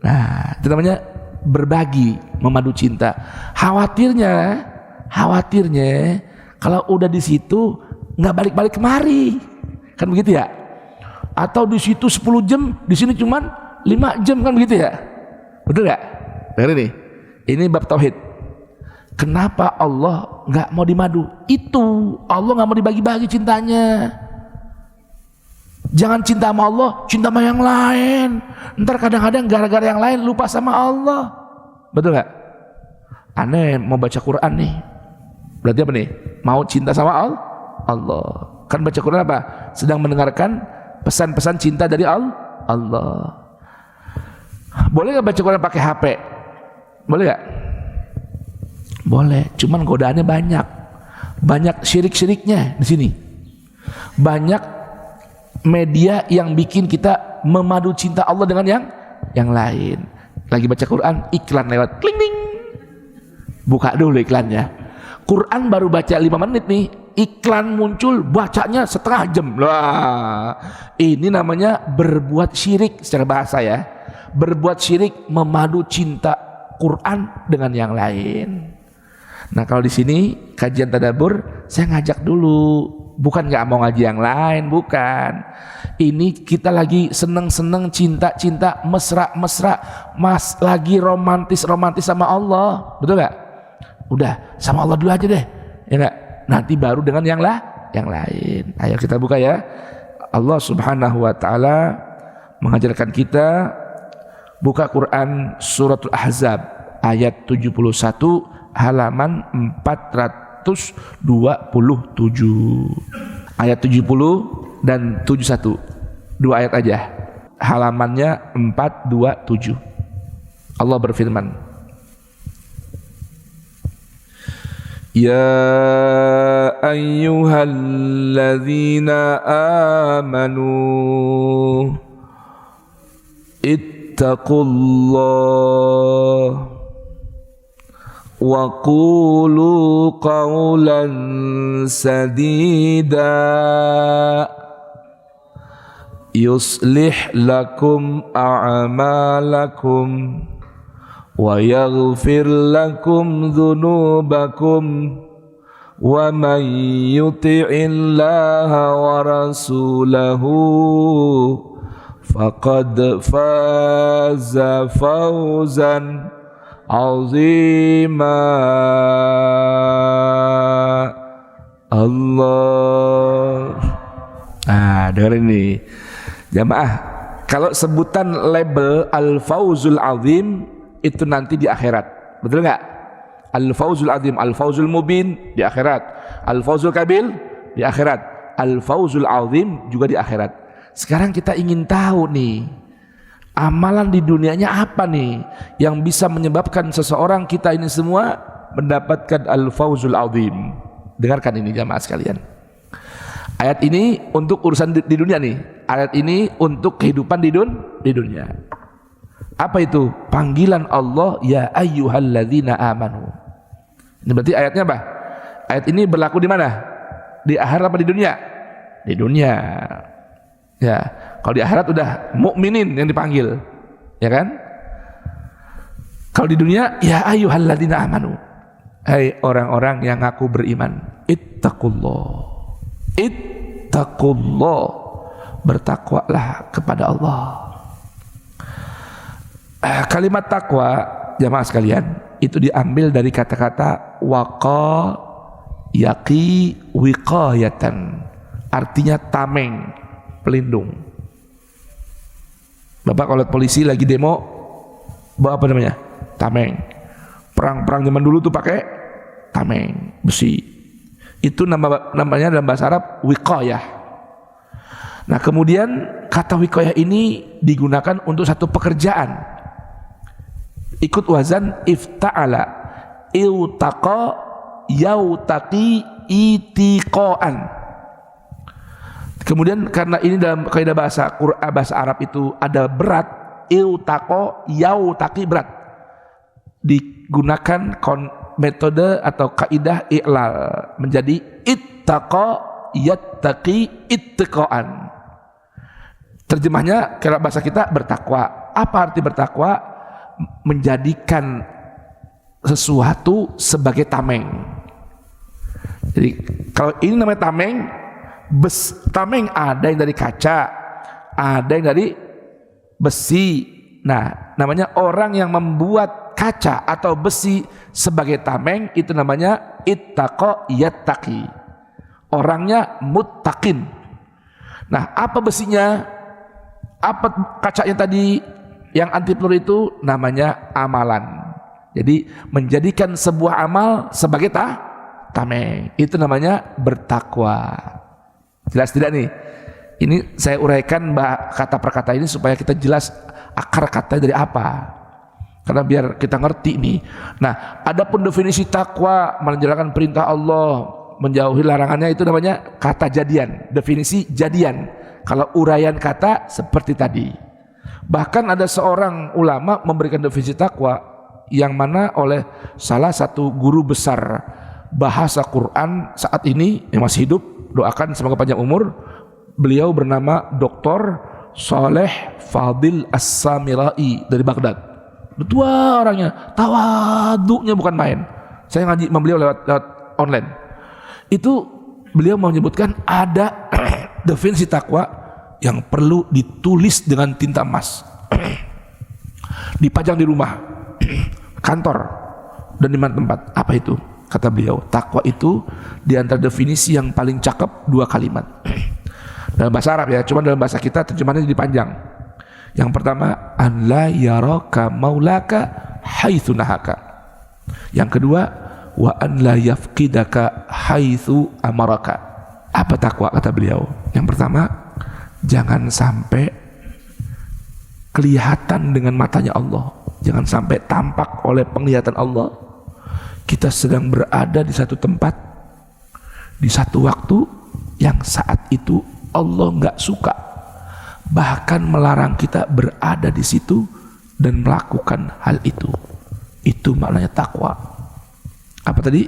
Nah, itu namanya berbagi, memadu cinta. Khawatirnya kalau udah di situ nggak balik-balik kemari, kan begitu ya? Atau di situ 10 jam, di sini cuman 5 jam, kan begitu ya? Betul nggak? Dengar ini bab tauhid. Kenapa Allah nggak mau dimadu? Itu Allah nggak mau dibagi-bagi cintanya. Jangan cinta sama Allah, cinta sama yang lain. Ntar kadang-kadang gara-gara yang lain lupa sama Allah. Betul nggak? Aneh mau baca Quran nih, berarti apa nih? Mau cinta sama Allah. Kan baca Quran apa? Sedang mendengarkan pesan-pesan cinta dari Allah. Boleh nggak baca Quran pakai HP? Boleh nggak? Boleh. Cuman godaannya banyak syirik-syiriknya di sini. Banyak media yang bikin kita memadu cinta Allah dengan yang lain. Lagi baca Quran, iklan lewat, kling ding. Buka dulu iklannya. Quran baru baca 5 menit nih, iklan muncul, bacanya setengah jam. Lah, ini namanya berbuat syirik secara bahasa ya. Berbuat syirik, memadu cinta Quran dengan yang lain. Nah, kalau di sini kajian tadabbur, saya ngajak dulu. Bukan nggak mau ngaji yang lain, bukan. Ini kita lagi seneng-seneng, cinta-cinta, mesra-mesra, lagi romantis sama Allah, betul nggak? Udah sama Allah dulu aja deh, ya nggak? Nanti baru dengan yang lain. Ayo kita buka ya. Allah Subhanahu Wa Taala mengajarkan kita buka Quran suratul Ahzab ayat 71 halaman 427, ayat 70 dan 71, 2 ayat aja, halamannya 427. Allah berfirman, Ya ayyuhalladzina amanu ittaqullah wa qulu qawlan sadida yuslih lakum a'malakum wa yaghfir lakum dhunubakum wa man yuti'illaha wa rasulahu faqad faza fawzan azima. Allah. Dengerin nih jamaah, kalau sebutan label al-fawzul azim itu nanti di akhirat, betul nggak? Al-fawzul azim, al-fawzul mubin di akhirat, al-fawzul kabil di akhirat, al-fawzul azim juga di akhirat. Sekarang kita ingin tahu nih, amalan di dunianya apa nih yang bisa menyebabkan seseorang kita ini semua mendapatkan al-fawzul azim. Dengarkan ini jamaah sekalian. Ayat ini untuk urusan di dunia nih. Ayat ini untuk kehidupan di dunia. Apa itu? Panggilan Allah, ya ayyuhalladzina amanu. Ini berarti ayatnya apa? Ayat ini berlaku di mana? Di akhirat apa di dunia? Di dunia. Ya, kalau di akhirat udah mukminin yang dipanggil, ya kan? Kalau di dunia, ya ayyuhalladzina amanu. Hai orang-orang yang ngaku beriman, ittaqullah. Ittaqullah. Bertakwalah kepada Allah. Kalimat takwa jamaah sekalian itu diambil dari kata-kata waqa yaqi wiqayatan, artinya tameng, pelindung. Bapak kalau lihat polisi lagi demo bawa apa namanya? Tameng. Perang zaman dulu tuh pakai tameng besi. Itu namanya dalam bahasa Arab wiqayah. Nah, kemudian kata wiqayah ini digunakan untuk satu pekerjaan. Ikut wazan ifta'ala, iutaqa yautaqi itiqaan. Kemudian karena ini dalam kaidah bahasa Arab itu ada berat, iutaqo yautaqi berat, digunakan metode atau kaidah i'lal menjadi ittaqa yattaqi ittiqaan. Terjemahnya kalau bahasa kita bertakwa. Apa arti bertakwa? Menjadikan sesuatu sebagai tameng. Jadi kalau ini namanya tameng, tameng ada yang dari kaca, ada yang dari besi. Nah, namanya orang yang membuat kaca atau besi sebagai tameng, itu namanya ittaqa yattaqi. Orangnya muttaqin. Nah, apa besinya? Apa kacanya tadi yang anti peluru itu? Namanya amalan. Jadi menjadikan sebuah amal sebagai tameng, itu namanya bertakwa. Jelas tidak nih? Ini saya uraikan kata per kata ini supaya kita jelas akar kata dari apa. Karena biar kita ngerti nih. Nah, adapun definisi takwa, menjalankan perintah Allah, menjauhi larangannya, itu namanya kata jadian, definisi jadian. Kalau uraian kata seperti tadi. Bahkan ada seorang ulama memberikan definisi takwa yang mana oleh salah satu guru besar bahasa Quran saat ini yang masih hidup, doakan semoga panjang umur. Beliau bernama Dr. Saleh Fadil As-Samirai dari Baghdad. Tua orangnya, tawaduknya bukan main. Saya ngaji sama beliau lewat online. Itu beliau menyebutkan ada definisi takwa yang perlu ditulis dengan tinta emas, dipajang di rumah, kantor, dan di mana tempat. Apa itu? Kata beliau, takwa itu di antara definisi yang paling cakep 2 kalimat. Dalam bahasa Arab ya, cuma dalam bahasa kita terjemahannya dipanjang. Yang pertama, an la yaraka maulaka haitsu nahaka. Yang kedua, wa an la yafqidaka haitsu amaraka. Apa takwa kata beliau? Yang pertama, jangan sampai kelihatan dengan matanya Allah. Jangan sampai tampak oleh penglihatan Allah kita sedang berada di satu tempat, di satu waktu yang saat itu Allah nggak suka, bahkan melarang kita berada di situ dan melakukan hal itu. Itu maknanya takwa. Apa tadi?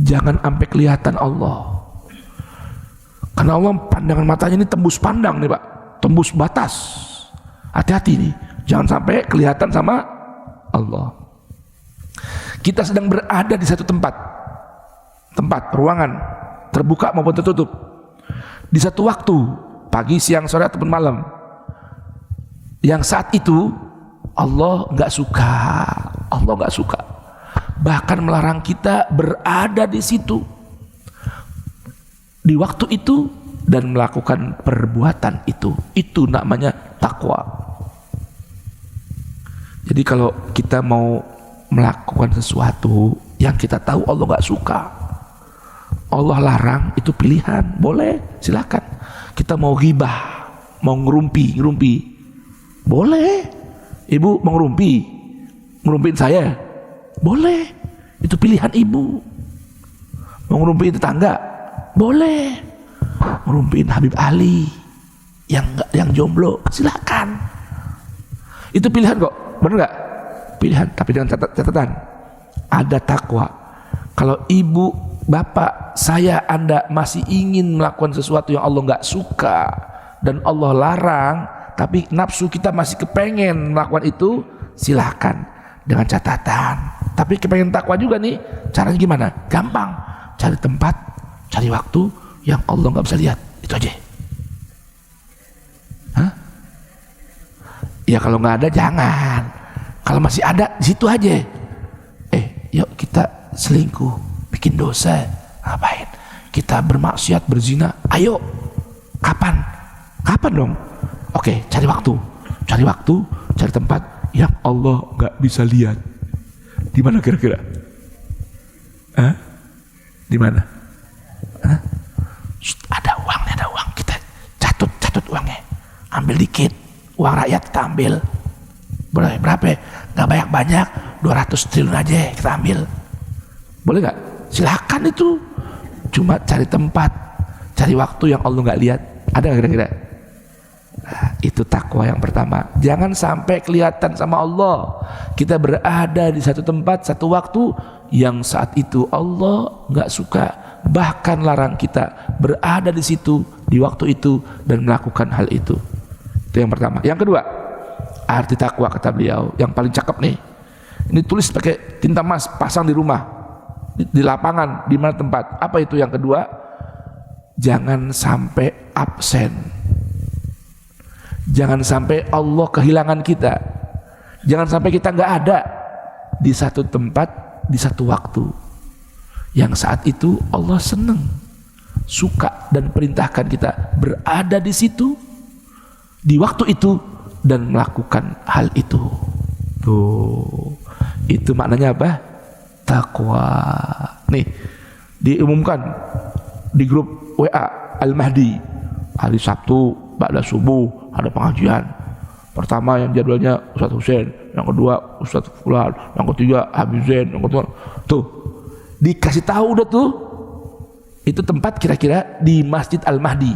Jangan sampai kelihatan Allah. Karena Allah pandangan matanya ini tembus pandang nih Pak, tembus batas. Hati-hati nih, jangan sampai kelihatan sama Allah. Kita sedang berada di satu tempat, ruangan, terbuka maupun tertutup, di satu waktu, pagi, siang, sore ataupun malam, yang saat itu Allah nggak suka, bahkan melarang kita berada di situ, di waktu itu dan melakukan perbuatan itu. Itu namanya takwa. Jadi kalau kita mau melakukan sesuatu yang kita tahu Allah nggak suka, Allah larang, itu pilihan, boleh, silakan. Kita mau ghibah, mau ngerumpi, boleh. Ibu mau ngerumpiin saya, boleh. Itu pilihan ibu. Mau ngerumpiin tetangga, boleh. Ngerumpiin Habib Ali yang jomblo, silakan. Itu pilihan kok, bener nggak? Pilihan, tapi dengan catatan ada takwa. Kalau ibu, bapak, saya, Anda masih ingin melakukan sesuatu yang Allah nggak suka dan Allah larang, tapi nafsu kita masih kepengen melakukan itu, silakan dengan catatan. Tapi kepengen takwa juga nih, caranya gimana? Gampang, cari tempat, cari waktu yang Allah nggak bisa lihat, itu aja. Hah? Ya kalau nggak ada jangan. Kalau masih ada, di situ aja. Yuk kita selingkuh, bikin dosa, ngapain? Kita bermaksiat, berzina, ayo. Kapan dong? Oke, cari waktu, cari tempat yang Allah nggak bisa lihat. Di mana kira-kira? Di mana? Ada uang, kita catut uangnya, ambil dikit, uang rakyat kita ambil. Berapa? Gak banyak, 200 triliun aja kita ambil. Boleh gak? Silakan itu. Cuma cari tempat, cari waktu yang Allah gak lihat. Ada gak kira-kira? Nah, itu takwa yang pertama. Jangan sampai kelihatan sama Allah. Kita berada di satu tempat, satu waktu yang saat itu Allah gak suka, bahkan larang kita berada di situ, di waktu itu dan melakukan hal itu. Itu yang pertama. Yang kedua, arti takwa kata beliau yang paling cakep nih. Ini tulis pakai tinta emas, pasang di rumah, di lapangan, di mana tempat. Apa itu yang kedua? Jangan sampai absen. Jangan sampai Allah kehilangan kita. Jangan sampai kita nggak ada di satu tempat, di satu waktu. Yang saat itu Allah senang, suka dan perintahkan kita berada di situ, di waktu itu, dan melakukan hal itu. Tuh, itu maknanya apa? Takwa. Nih, diumumkan di grup WA Al-Mahdi, hari Sabtu ba'da subuh ada pengajian. Pertama yang jadwalnya Ustaz Husain, yang kedua Ustaz Fulan, yang ketiga Habib Zain, yang ketiga tuh dikasih tahu udah tuh. Itu tempat kira-kira di Masjid Al-Mahdi.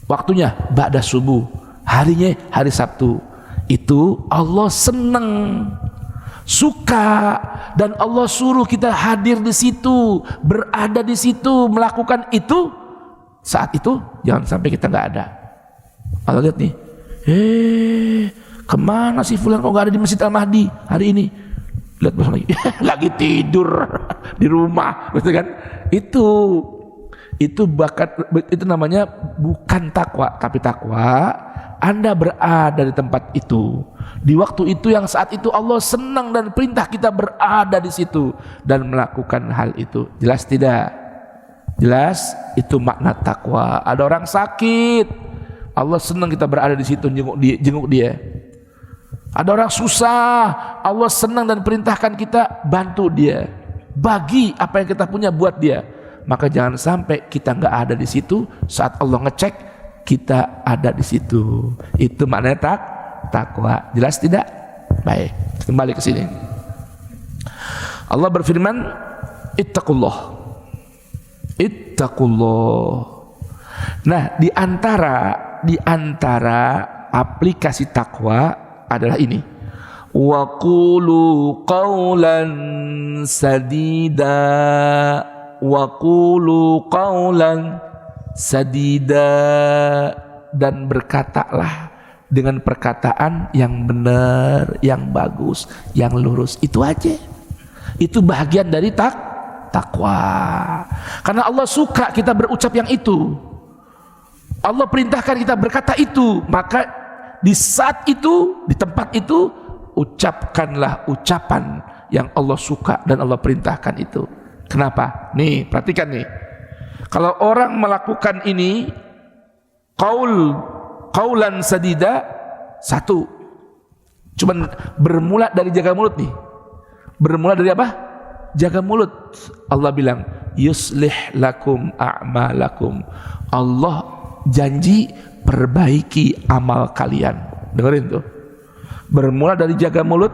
Waktunya ba'da subuh, harinya hari Sabtu. Itu Allah senang, suka, dan Allah suruh kita hadir di situ, berada di situ, melakukan itu. Saat itu jangan sampai kita nggak ada. Allah lihat nih, kemana sih Fulan kok nggak ada di Masjid Al-Mahdi hari ini? Lihat besok lagi, lagi tidur di rumah, betul kan? Itu bakat, itu namanya bukan takwa, tapi takwa Anda berada di tempat itu, di waktu itu yang saat itu Allah senang dan perintah kita berada di situ dan melakukan hal itu. Jelas tidak? Jelas, itu makna takwa. Ada orang sakit, Allah senang kita berada di situ, jenguk dia. Ada orang susah, Allah senang dan perintahkan kita bantu dia, bagi apa yang kita punya buat dia. Maka jangan sampai kita nggak ada di situ saat Allah ngecek kita ada di situ. Itu maknanya takwa. Jelas tidak? Baik, kembali ke sini. Allah berfirman, ittaqullah. Nah, di antara aplikasi takwa adalah ini. Wa qulu qawlan sadida. Wa qulu qawlan sadida, dan berkatalah dengan perkataan yang benar, yang bagus, yang lurus. Itu aja. Itu bagian dari takwa. Karena Allah suka kita berucap yang itu. Allah perintahkan kita berkata itu, maka di saat itu, di tempat itu, ucapkanlah ucapan yang Allah suka dan Allah perintahkan itu. Kenapa? Nih, perhatikan nih. Kalau orang melakukan ini, qaulan sadida, satu, cuman bermula dari jaga mulut nih. Bermula dari apa? Jaga mulut. Allah bilang, yuslih lakum a'malakum. Allah janji perbaiki amal kalian. Dengerin tuh. Bermula dari jaga mulut,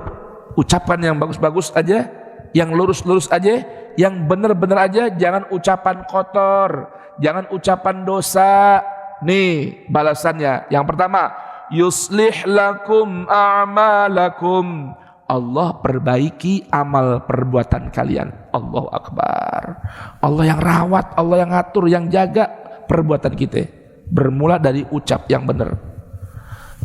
ucapan yang bagus-bagus aja, yang lurus-lurus aja, yang benar-benar aja, jangan ucapan kotor, jangan ucapan dosa. Nih balasannya. Yang pertama, yuslih lakum a'malakum. Allah perbaiki amal perbuatan kalian. Allahu Akbar. Allah yang rawat, Allah yang ngatur, yang jaga perbuatan kita. Bermula dari ucap yang benar.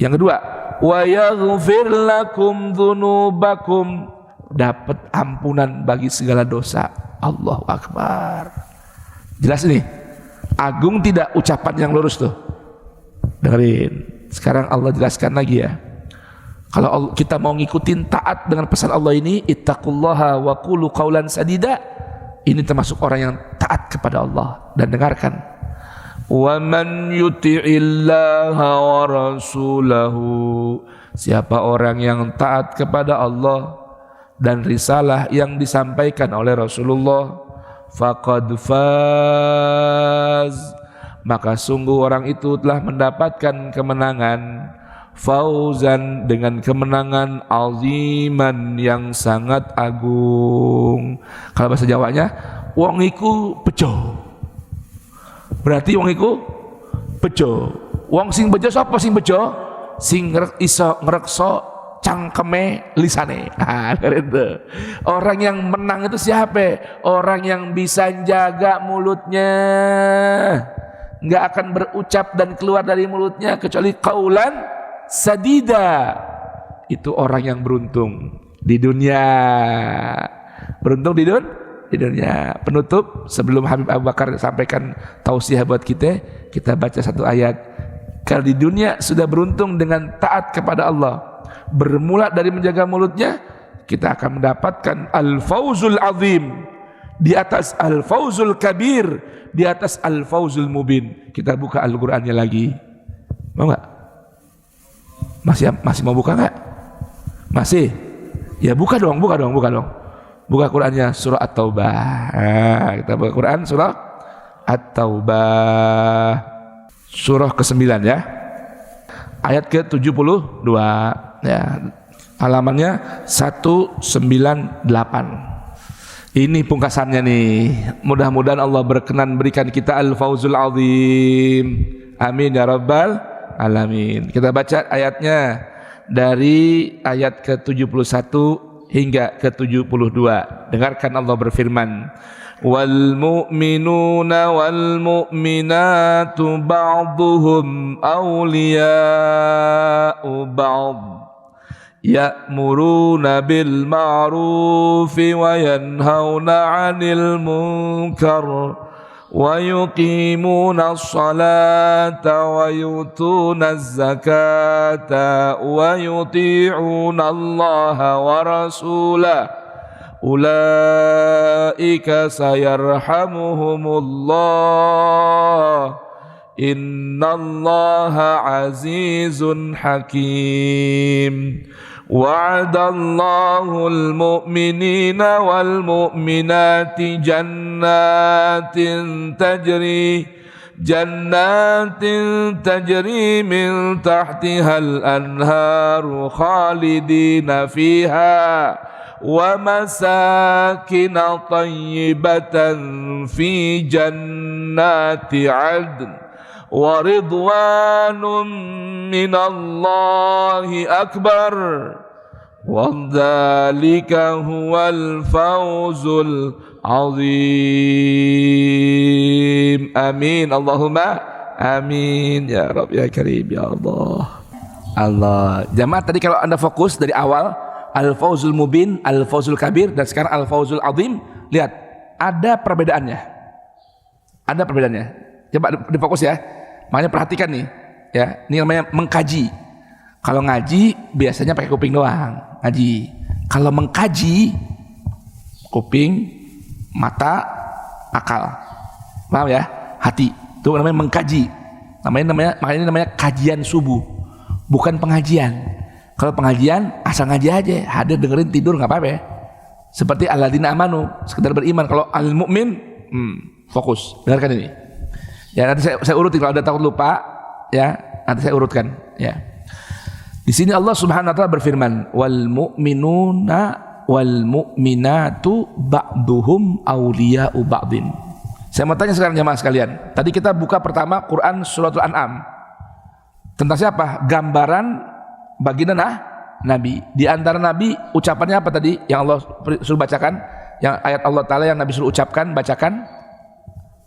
Yang kedua, wa yaghfir lakum dzunubakum. Dapat ampunan bagi segala dosa. Allahu Akbar. Jelas nih? Agung tidak ucapan yang lurus tuh? Dengerin. Sekarang Allah jelaskan lagi ya. Kalau kita mau ngikutin taat dengan pesan Allah ini, ittaqullaha wa qulu qaulan sadida, ini termasuk orang yang taat kepada Allah. Dan dengarkan, wa man yuti'illaha wa rasulahu, siapa orang yang taat kepada Allah dan risalah yang disampaikan oleh Rasulullah, faqad faz, maka sungguh orang itu telah mendapatkan kemenangan, fauzan, dengan kemenangan aziman, yang sangat agung. Kalau bahasa Jawanya, wong iku bejo. Berarti wong iku bejo. Wong sing bejo sapa sing bejo? Sing iso ngrekso cangkeme lisane. Orang yang menang itu siapa? Orang yang bisa jaga mulutnya, nggak akan berucap dan keluar dari mulutnya kecuali qaulan sadida. Itu orang yang beruntung di dunia. Beruntung di dunia. Penutup sebelum Habib Abu Bakar sampaikan tausiah buat kita baca satu ayat. Kalau di dunia sudah beruntung dengan taat kepada Allah, bermula dari menjaga mulutnya, kita akan mendapatkan al-fawzul azim, di atas al-fawzul kabir, di atas al-fawzul mubin. Kita buka Al-Qur'annya lagi. Mau nggak? Masih mau buka nggak? Masih? Ya buka dong. Buka Qur'annya surah At-Taubah. Nah, kita buka Qur'an surah At-Taubah. Surah ke-9 ya. Ayat ke-72 ya. Halamannya 198. Ini pungkasannya nih. Mudah-mudahan Allah berkenan berikan kita al-fawzul azim. Amin ya rabbal alamin. Kita baca ayatnya dari ayat ke-71 hingga ke-72. Dengarkan Allah berfirman, wal mu'minuna wal mu'minatu ba'duhum awliya'u ba'd ya'muruna bil ma'rufi wa yanhauna 'anil munkar wa yuqimuna as-salata wa yutuna az-zakata wa yuti'una Allaha wa rasulahu ulaika sayarhamuhumullah innallaha azizun hakim. Wa'adallahul mu'minina wal mu'minati jannatin tajri min tahtihal anharu khalidina fiha wa masakina tayyibatan fi jannati 'adn wa ridwanun minallahi akbar wa dzalika huwal fawzul azim. Amin Allahumma amin ya Rabb ya Karim ya Allah. Jamaah, tadi kalau Anda fokus dari awal al-fawzul mubin, al-fawzul kabir, dan sekarang al-fawzul azim, lihat ada perbedaannya. Coba difokus ya. Makanya perhatikan nih, ya. Ini namanya mengkaji. Kalau ngaji biasanya pakai kuping doang, ngaji. Kalau mengkaji, kuping, mata, akal. Paham ya? Hati. Itu namanya mengkaji. Makanya ini namanya kajian subuh, bukan pengajian. Kalau pengajian asal ngaji aja, hadir dengerin tidur nggak apa-apa ya. Seperti alladzina amanu, sekedar beriman. Kalau al-mu'min, fokus. Dengarkan ini. Ya, nanti saya urutin, kalau ada takut lupa ya, nanti saya urutkan ya. Di sini Allah Subhanahu wa taala berfirman, wal mu'minuna wal mu'minatu ba'duhum awliya'u ba'din. Saya mau tanya sekarang jemaah sekalian. Tadi kita buka pertama Quran suratul An'am. Tentang siapa? Gambaran baginda Nabi. Di antara Nabi ucapannya apa tadi yang Allah suruh bacakan? Yang ayat Allah Ta'ala yang Nabi suruh ucapkan, bacakan.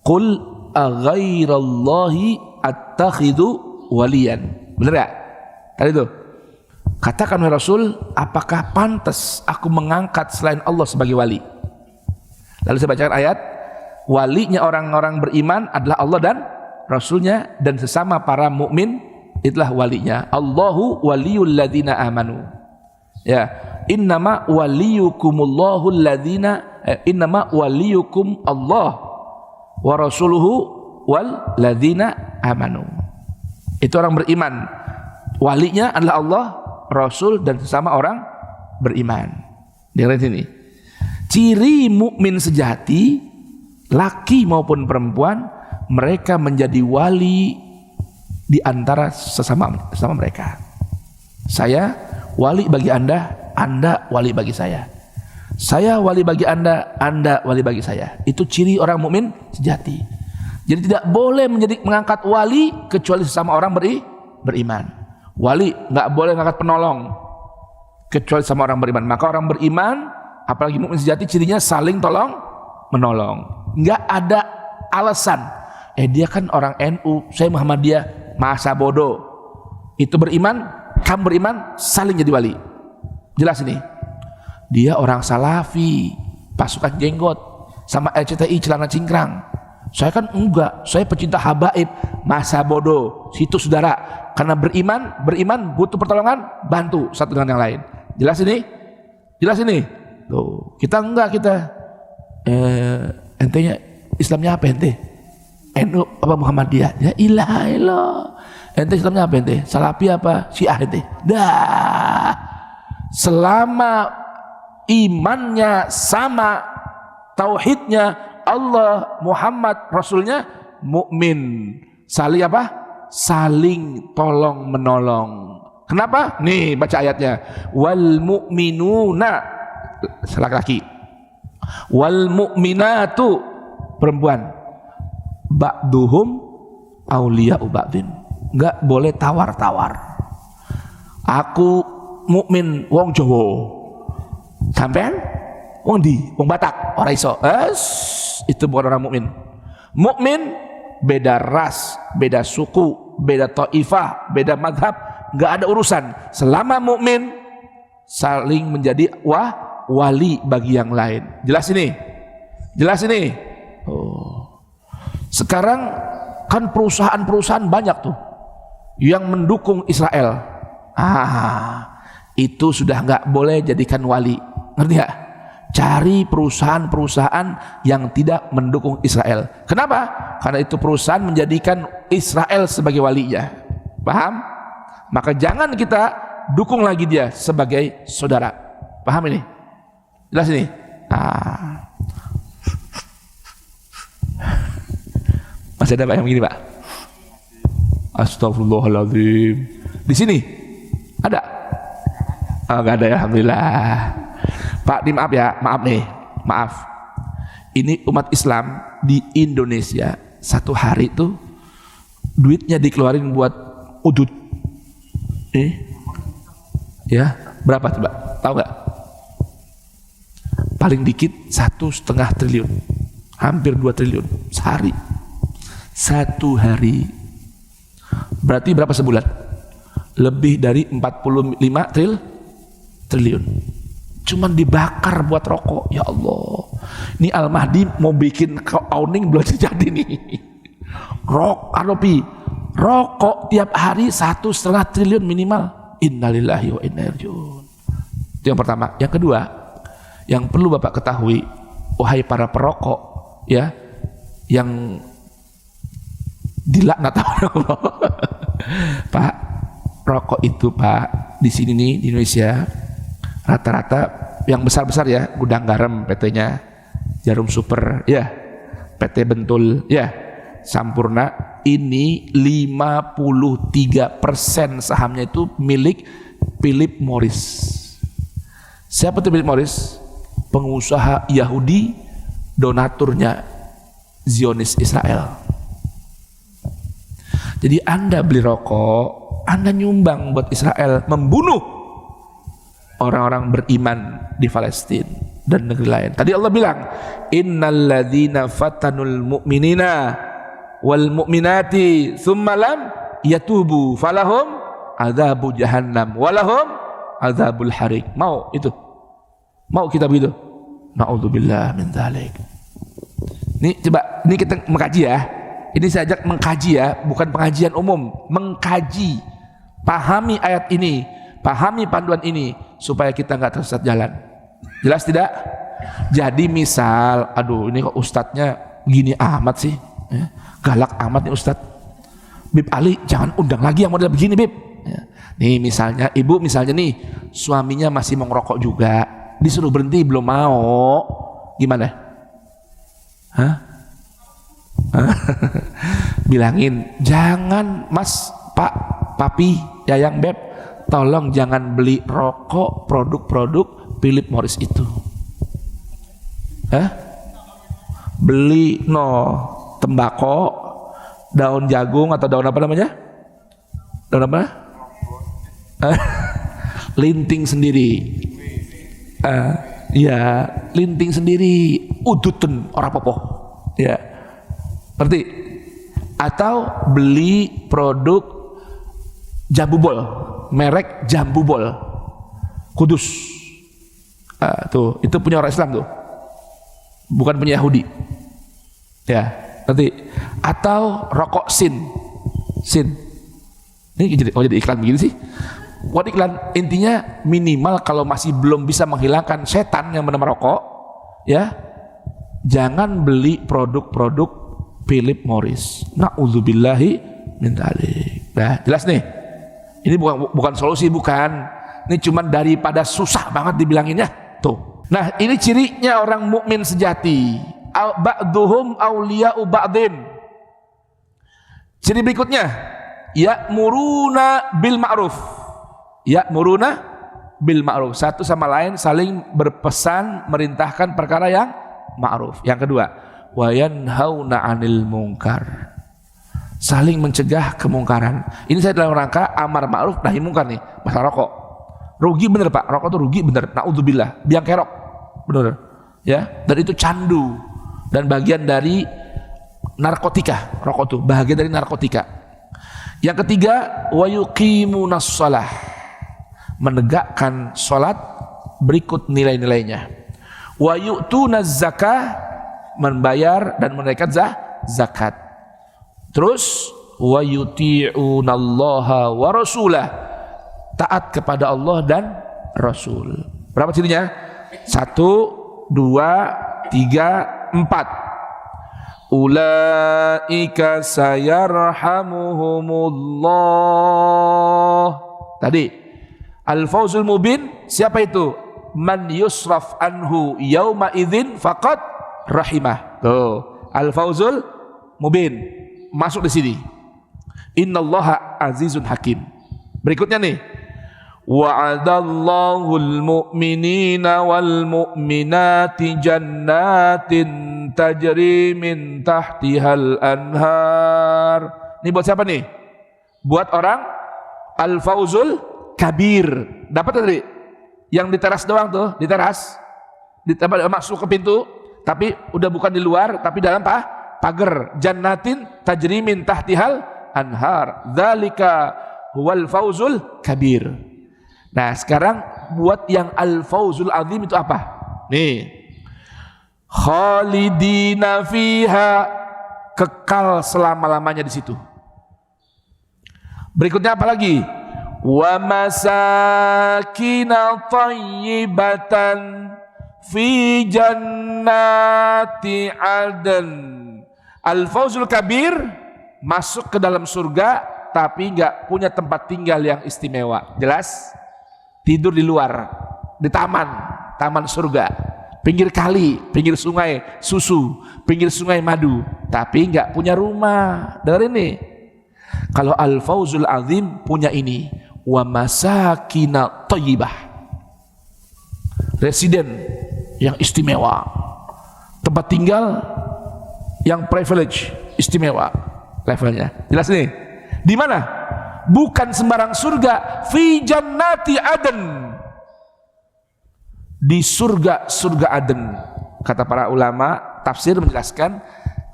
Qul aghairallahi attakhidu waliyan. Benar ya? Tadi itu. Katakan wahai Rasul, apakah pantas aku mengangkat selain Allah sebagai wali? Lalu saya bacakan ayat, walinya orang-orang beriman adalah Allah dan Rasulnya, dan sesama para mukmin itulah walinya. Allahu waliyul ladzina amanu. Ya, innama waliyukumullahu ladzina innama waliyukum Allah wa rasuluhu wal ladzina amanu. Itu orang beriman. Walinya adalah Allah, Rasul, dan sesama orang beriman. Dengar sini. Ciri mukmin sejati, laki maupun perempuan, mereka menjadi wali di antara sesama mereka. Saya wali bagi Anda, Anda wali bagi saya. Saya wali bagi Anda, Anda wali bagi saya. Itu ciri orang mukmin sejati. Jadi tidak boleh mengangkat wali kecuali sesama orang beriman. Wali nggak boleh mengangkat penolong kecuali sama orang beriman. Maka orang beriman, apalagi mukmin sejati, cirinya saling tolong menolong. Nggak ada alasan. Dia kan orang NU, saya Muhammadiyah, masa bodoh. Itu beriman kamu beriman, saling jadi wali. Jelas ini. Dia orang salafi, pasukan jenggot, sama RCTI celana cingkrang. Saya kan enggak, saya pecinta habaib. Masa bodoh, situ saudara. Karena beriman butuh pertolongan, bantu satu dengan yang lain. Jelas ini? Jelas ini? Tuh, kita enggak, kita entenya Islamnya apa ente? NU apa Muhammadiyah? Ya ilaha illallah. Ente Islamnya apa ente? Salafi apa? Syiah ente? Dah. Selama imannya sama, tauhidnya Allah, Muhammad, Rasulnya, mukmin. Saling apa? Saling tolong menolong. Kenapa? Nih baca ayatnya. Wal mu'minuna, laki-laki. Wal mu'minatu, perempuan. Ba'duhum awliya'u ba'din. Enggak boleh tawar-tawar. Aku mukmin wong Jawa. Sampean wong di, wong Batak, ora iso. Itu bukan orang mukmin. Mukmin beda ras, beda suku, beda taifah, beda madhab, nggak ada urusan. Selama mukmin saling menjadi wali bagi yang lain. Jelas ini? Jelas ini? Oh. Sekarang kan perusahaan-perusahaan banyak tuh yang mendukung Israel. Itu sudah nggak boleh jadikan wali. Ngerti nggak? Cari perusahaan-perusahaan yang tidak mendukung Israel. Kenapa? Karena itu perusahaan menjadikan Israel sebagai walinya. Paham? Maka jangan kita dukung lagi dia sebagai saudara. Paham ini? Jelas ini? Masih ada Pak yang begini Pak? Astagfirullahaladzim. Di sini? Ada? Oh, gak ada ya, alhamdulillah. Pak, maaf ya, maaf. Ini umat Islam di Indonesia satu hari tuh duitnya dikeluarin buat udud. Ya, berapa coba? Tahu nggak? Paling dikit 1,5 triliun, hampir 2 triliun sehari. Satu hari. Berarti berapa sebulan? Lebih dari 45 triliun. Cuman dibakar buat rokok. Ya Allah, ini Al-Mahdi mau bikin awning belum jadi nih. Rokok tiap hari 1,5 triliun minimal. Innalillahi wa inna ilaihi raji'un. Itu yang pertama. Yang kedua, yang perlu Bapak ketahui, wahai para perokok, ya, yang dilaknat Allah. Pak, rokok itu Pak, di sini nih di Indonesia rata-rata yang besar-besar ya, Gudang Garam PT-nya, Jarum Super ya, PT Bentul ya, Sampurna, ini 53% sahamnya itu milik Philip Morris. Siapa itu Philip Morris? Pengusaha Yahudi, donaturnya Zionis Israel. Jadi Anda beli rokok, Anda nyumbang buat Israel membunuh orang-orang beriman di Palestina dan negeri lain. Tadi Allah bilang, innalladzina fatanul mu'minina wal mu'minati tsumma lam yatubu falahum adzabu jahannam walahum adzabul harik. Mau itu? Mau kita begitu? Na'udzubillah min dzalik. Ini coba, ini kita mengkaji ya. Ini saya ajak mengkaji ya, bukan pengajian umum, mengkaji. Pahami ayat ini, pahami panduan ini supaya kita nggak tersesat jalan. Jelas tidak? Jadi misal, aduh ini kok ustadznya gini amat sih, ya, galak amat nih ustadz. Bib Ali jangan undang lagi yang model begini Bib. Ya. Nih misalnya ibu misalnya nih suaminya masih mau ngerokok juga, disuruh berhenti belum mau, gimana? Hah? Bilangin jangan Mas, Pak, Papi, Yayang, Beb, tolong jangan beli rokok produk-produk Philip Morris itu. Beli tembakau, daun jagung atau daun apa namanya? Daun apa? Linting sendiri. Ya, linting sendiri, uduten ora apa-apa. Ya. Ngerti? Atau beli produk jabubol. merek Jambu Bol Kudus. Tuh, itu punya orang Islam tuh, bukan punya Yahudi. Ya, nanti. Atau rokok Sin. Ini jadi iklan begini sih. Buat iklan, intinya minimal kalau masih belum bisa menghilangkan setan yang bernama rokok, ya, jangan beli produk-produk Philip Morris. Na'udzubillahi min dzalik. Nah, jelas nih. Ini bukan solusi, bukan. Ini cuma daripada susah banget dibilanginnya. Tuh. Nah, ini cirinya orang mukmin sejati. Ba'duhum awliya'u ba'din. Ciri berikutnya, ya'muruna bil ma'ruf. Ya'muruna bil ma'ruf. Satu sama lain saling berpesan merintahkan perkara yang ma'ruf. Yang kedua, wa yanhauna 'anil munkar. Saling mencegah kemungkaran. Ini saya dalam rangka amar ma'ruf nahi munkar nih, masalah rokok. Rugi bener Pak, rokok tuh rugi bener. Naudzubillah, biang kerok. Bener. Ya, dan itu candu dan bagian dari narkotika. Rokok tuh bagian dari narkotika. Yang ketiga, wa yuqimunas shalah. Menegakkan salat berikut nilai-nilainya. Wa yu'tunaz zakah, membayar dan menunaikan zakat. Terus wa yuti'unallaha wa rasulah, taat kepada Allah dan Rasul. Berapa cirinya? 1, 2, 3, 4. Ulaika sayarhamuhumullah. Tadi Al-Fawzul Mubin, siapa itu? Man yusraf anhu yauma idzin faqad rahimah. Tuh, Al-Fawzul Mubin masuk di sini. Innallaha azizun hakim. Berikutnya nih, wa'adallahu al-mu'minina wal mu'minati jannatin tajri min tahtihal anhar. Ini buat siapa nih? Buat orang Al-Fawzul Kabir. Dapat tadi? Yang di teras doang tuh, di teras. Masuk ke pintu, tapi udah bukan di luar, tapi dalam pagar. Jannatin tajri min tahtihal anhar. Dzalika huwal fawzul kabir. Nah, sekarang buat yang al-fawzul azim itu apa? Nih. Khalidina fiha, kekal selama-lamanya di situ. Berikutnya apa lagi? Wa masakina thayyibatan fi jannati adn. Al-fawzul kabir, masuk ke dalam surga tapi enggak punya tempat tinggal yang istimewa. Jelas? Tidur di luar, di taman surga, pinggir kali, pinggir sungai susu, pinggir sungai madu, tapi enggak punya rumah. Dengar ini. Kalau al-fawzul azim punya ini, wa masakina thayyibah, residen yang istimewa, tempat tinggal yang privilege, istimewa levelnya. Jelas nih? Di mana? Bukan sembarang surga, fi jannati adn, di surga Aden. Kata para ulama tafsir menjelaskan,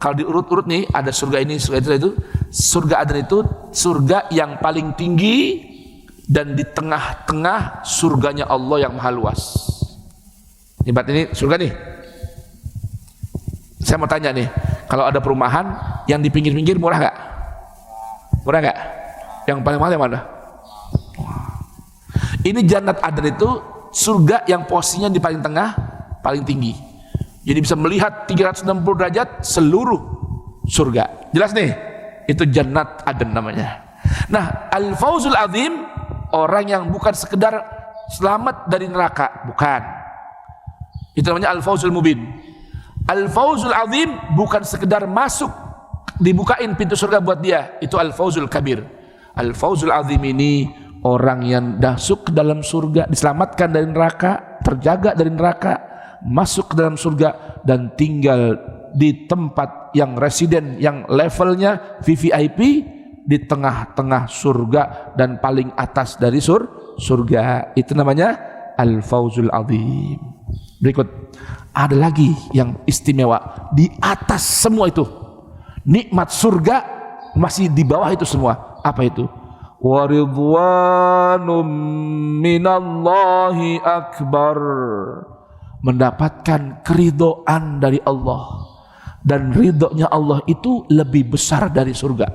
kalau diurut-urut nih, ada surga ini, surga itu. Surga Aden itu surga yang paling tinggi dan di tengah-tengah surganya Allah yang maha luas. Ini surga nih. Saya mau tanya nih, kalau ada perumahan yang di pinggir-pinggir murah nggak? Murah nggak? Yang paling mahal yang mana? Ini Jannat Aden itu surga yang posisinya di paling tengah, paling tinggi. Jadi bisa melihat 360 derajat seluruh surga. Jelas nih? Itu Jannat Aden namanya. Nah, Al-Fawzul Azim, orang yang bukan sekedar selamat dari neraka, bukan. Itu namanya Al-Fawzul Mubin. Al-Fawzul Azim bukan sekedar masuk, dibukain pintu surga buat dia, itu Al-Fawzul Kabir. Al-Fawzul Azim ini orang yang masuk ke dalam surga, diselamatkan dari neraka, terjaga dari neraka, masuk ke dalam surga dan tinggal di tempat yang residen, yang levelnya VVIP, di tengah-tengah surga dan paling atas dari surga. Itu namanya Al-Fawzul Azim. Berikut, ada lagi yang istimewa di atas semua itu. Nikmat surga masih di bawah itu semua. Apa itu? wa ridwanum minallahi akbar. Mendapatkan keridhaan dari Allah, dan ridhonya Allah itu lebih besar dari surga.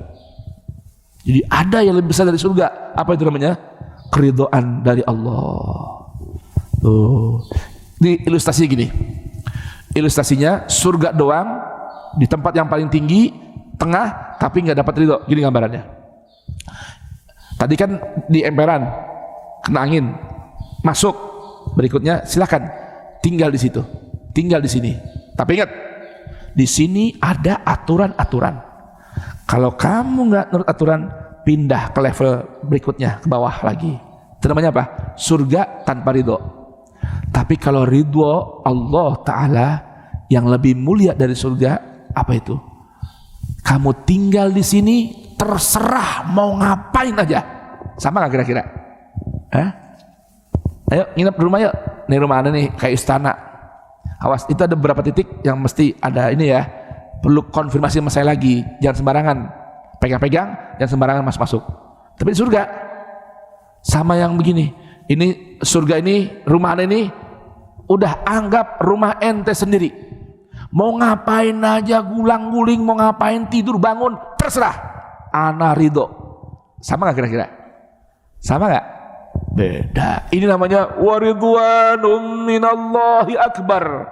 Jadi ada yang lebih besar dari surga. Apa itu namanya? Keridhaan dari Allah. Tuh. Ini ilustrasi gini. Ilustrasinya surga doang di tempat yang paling tinggi, tengah, tapi nggak dapat ridho. Gini gambarannya. Tadi kan di emperan kena angin, masuk. Berikutnya silakan tinggal di situ, tinggal di sini. Tapi ingat, di sini ada aturan-aturan. Kalau kamu nggak nurut aturan, pindah ke level berikutnya, ke bawah lagi. Itu namanya apa? Surga tanpa ridho. Tapi kalau ridho Allah Ta'ala yang lebih mulia dari surga, apa itu? Kamu tinggal di sini, terserah mau ngapain aja. Sama nggak kira-kira? Ayo nginep di rumah yuk. Nih rumah Anda nih kayak istana. Awas, itu ada beberapa titik yang mesti ada ini ya. Perlu konfirmasi sama saya lagi. Jangan sembarangan pegang-pegang, jangan sembarangan masuk-masuk. Tapi di surga sama yang begini. Ini surga ini, rumah Anda ini udah anggap rumah ente sendiri. Mau ngapain aja, gulang-guling, mau ngapain, tidur, bangun, terserah. Ana ridho. Sama nggak kira-kira? Sama nggak? Beda. Ini namanya waridwanum minallahi akbar.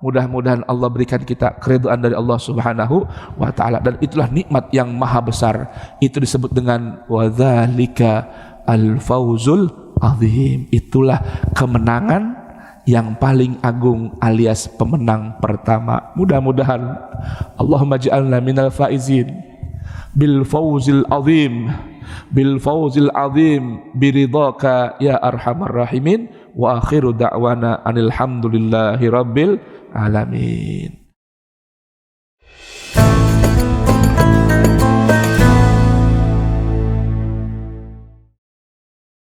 Mudah-mudahan Allah berikan kita keridhaan dari Allah Subhanahu wa Ta'ala, dan itulah nikmat yang maha besar. Itu disebut dengan wadzalika al-fawzul azim. Itulah kemenangan yang paling agung alias pemenang pertama. Mudah-mudahan Allahumma ja'alna minal faizin bil fawzil azim, bil fawzil azim biridhaka ya arhamar rahimin. Wa akhiru da'wana anil hamdulillahi rabbil alamin.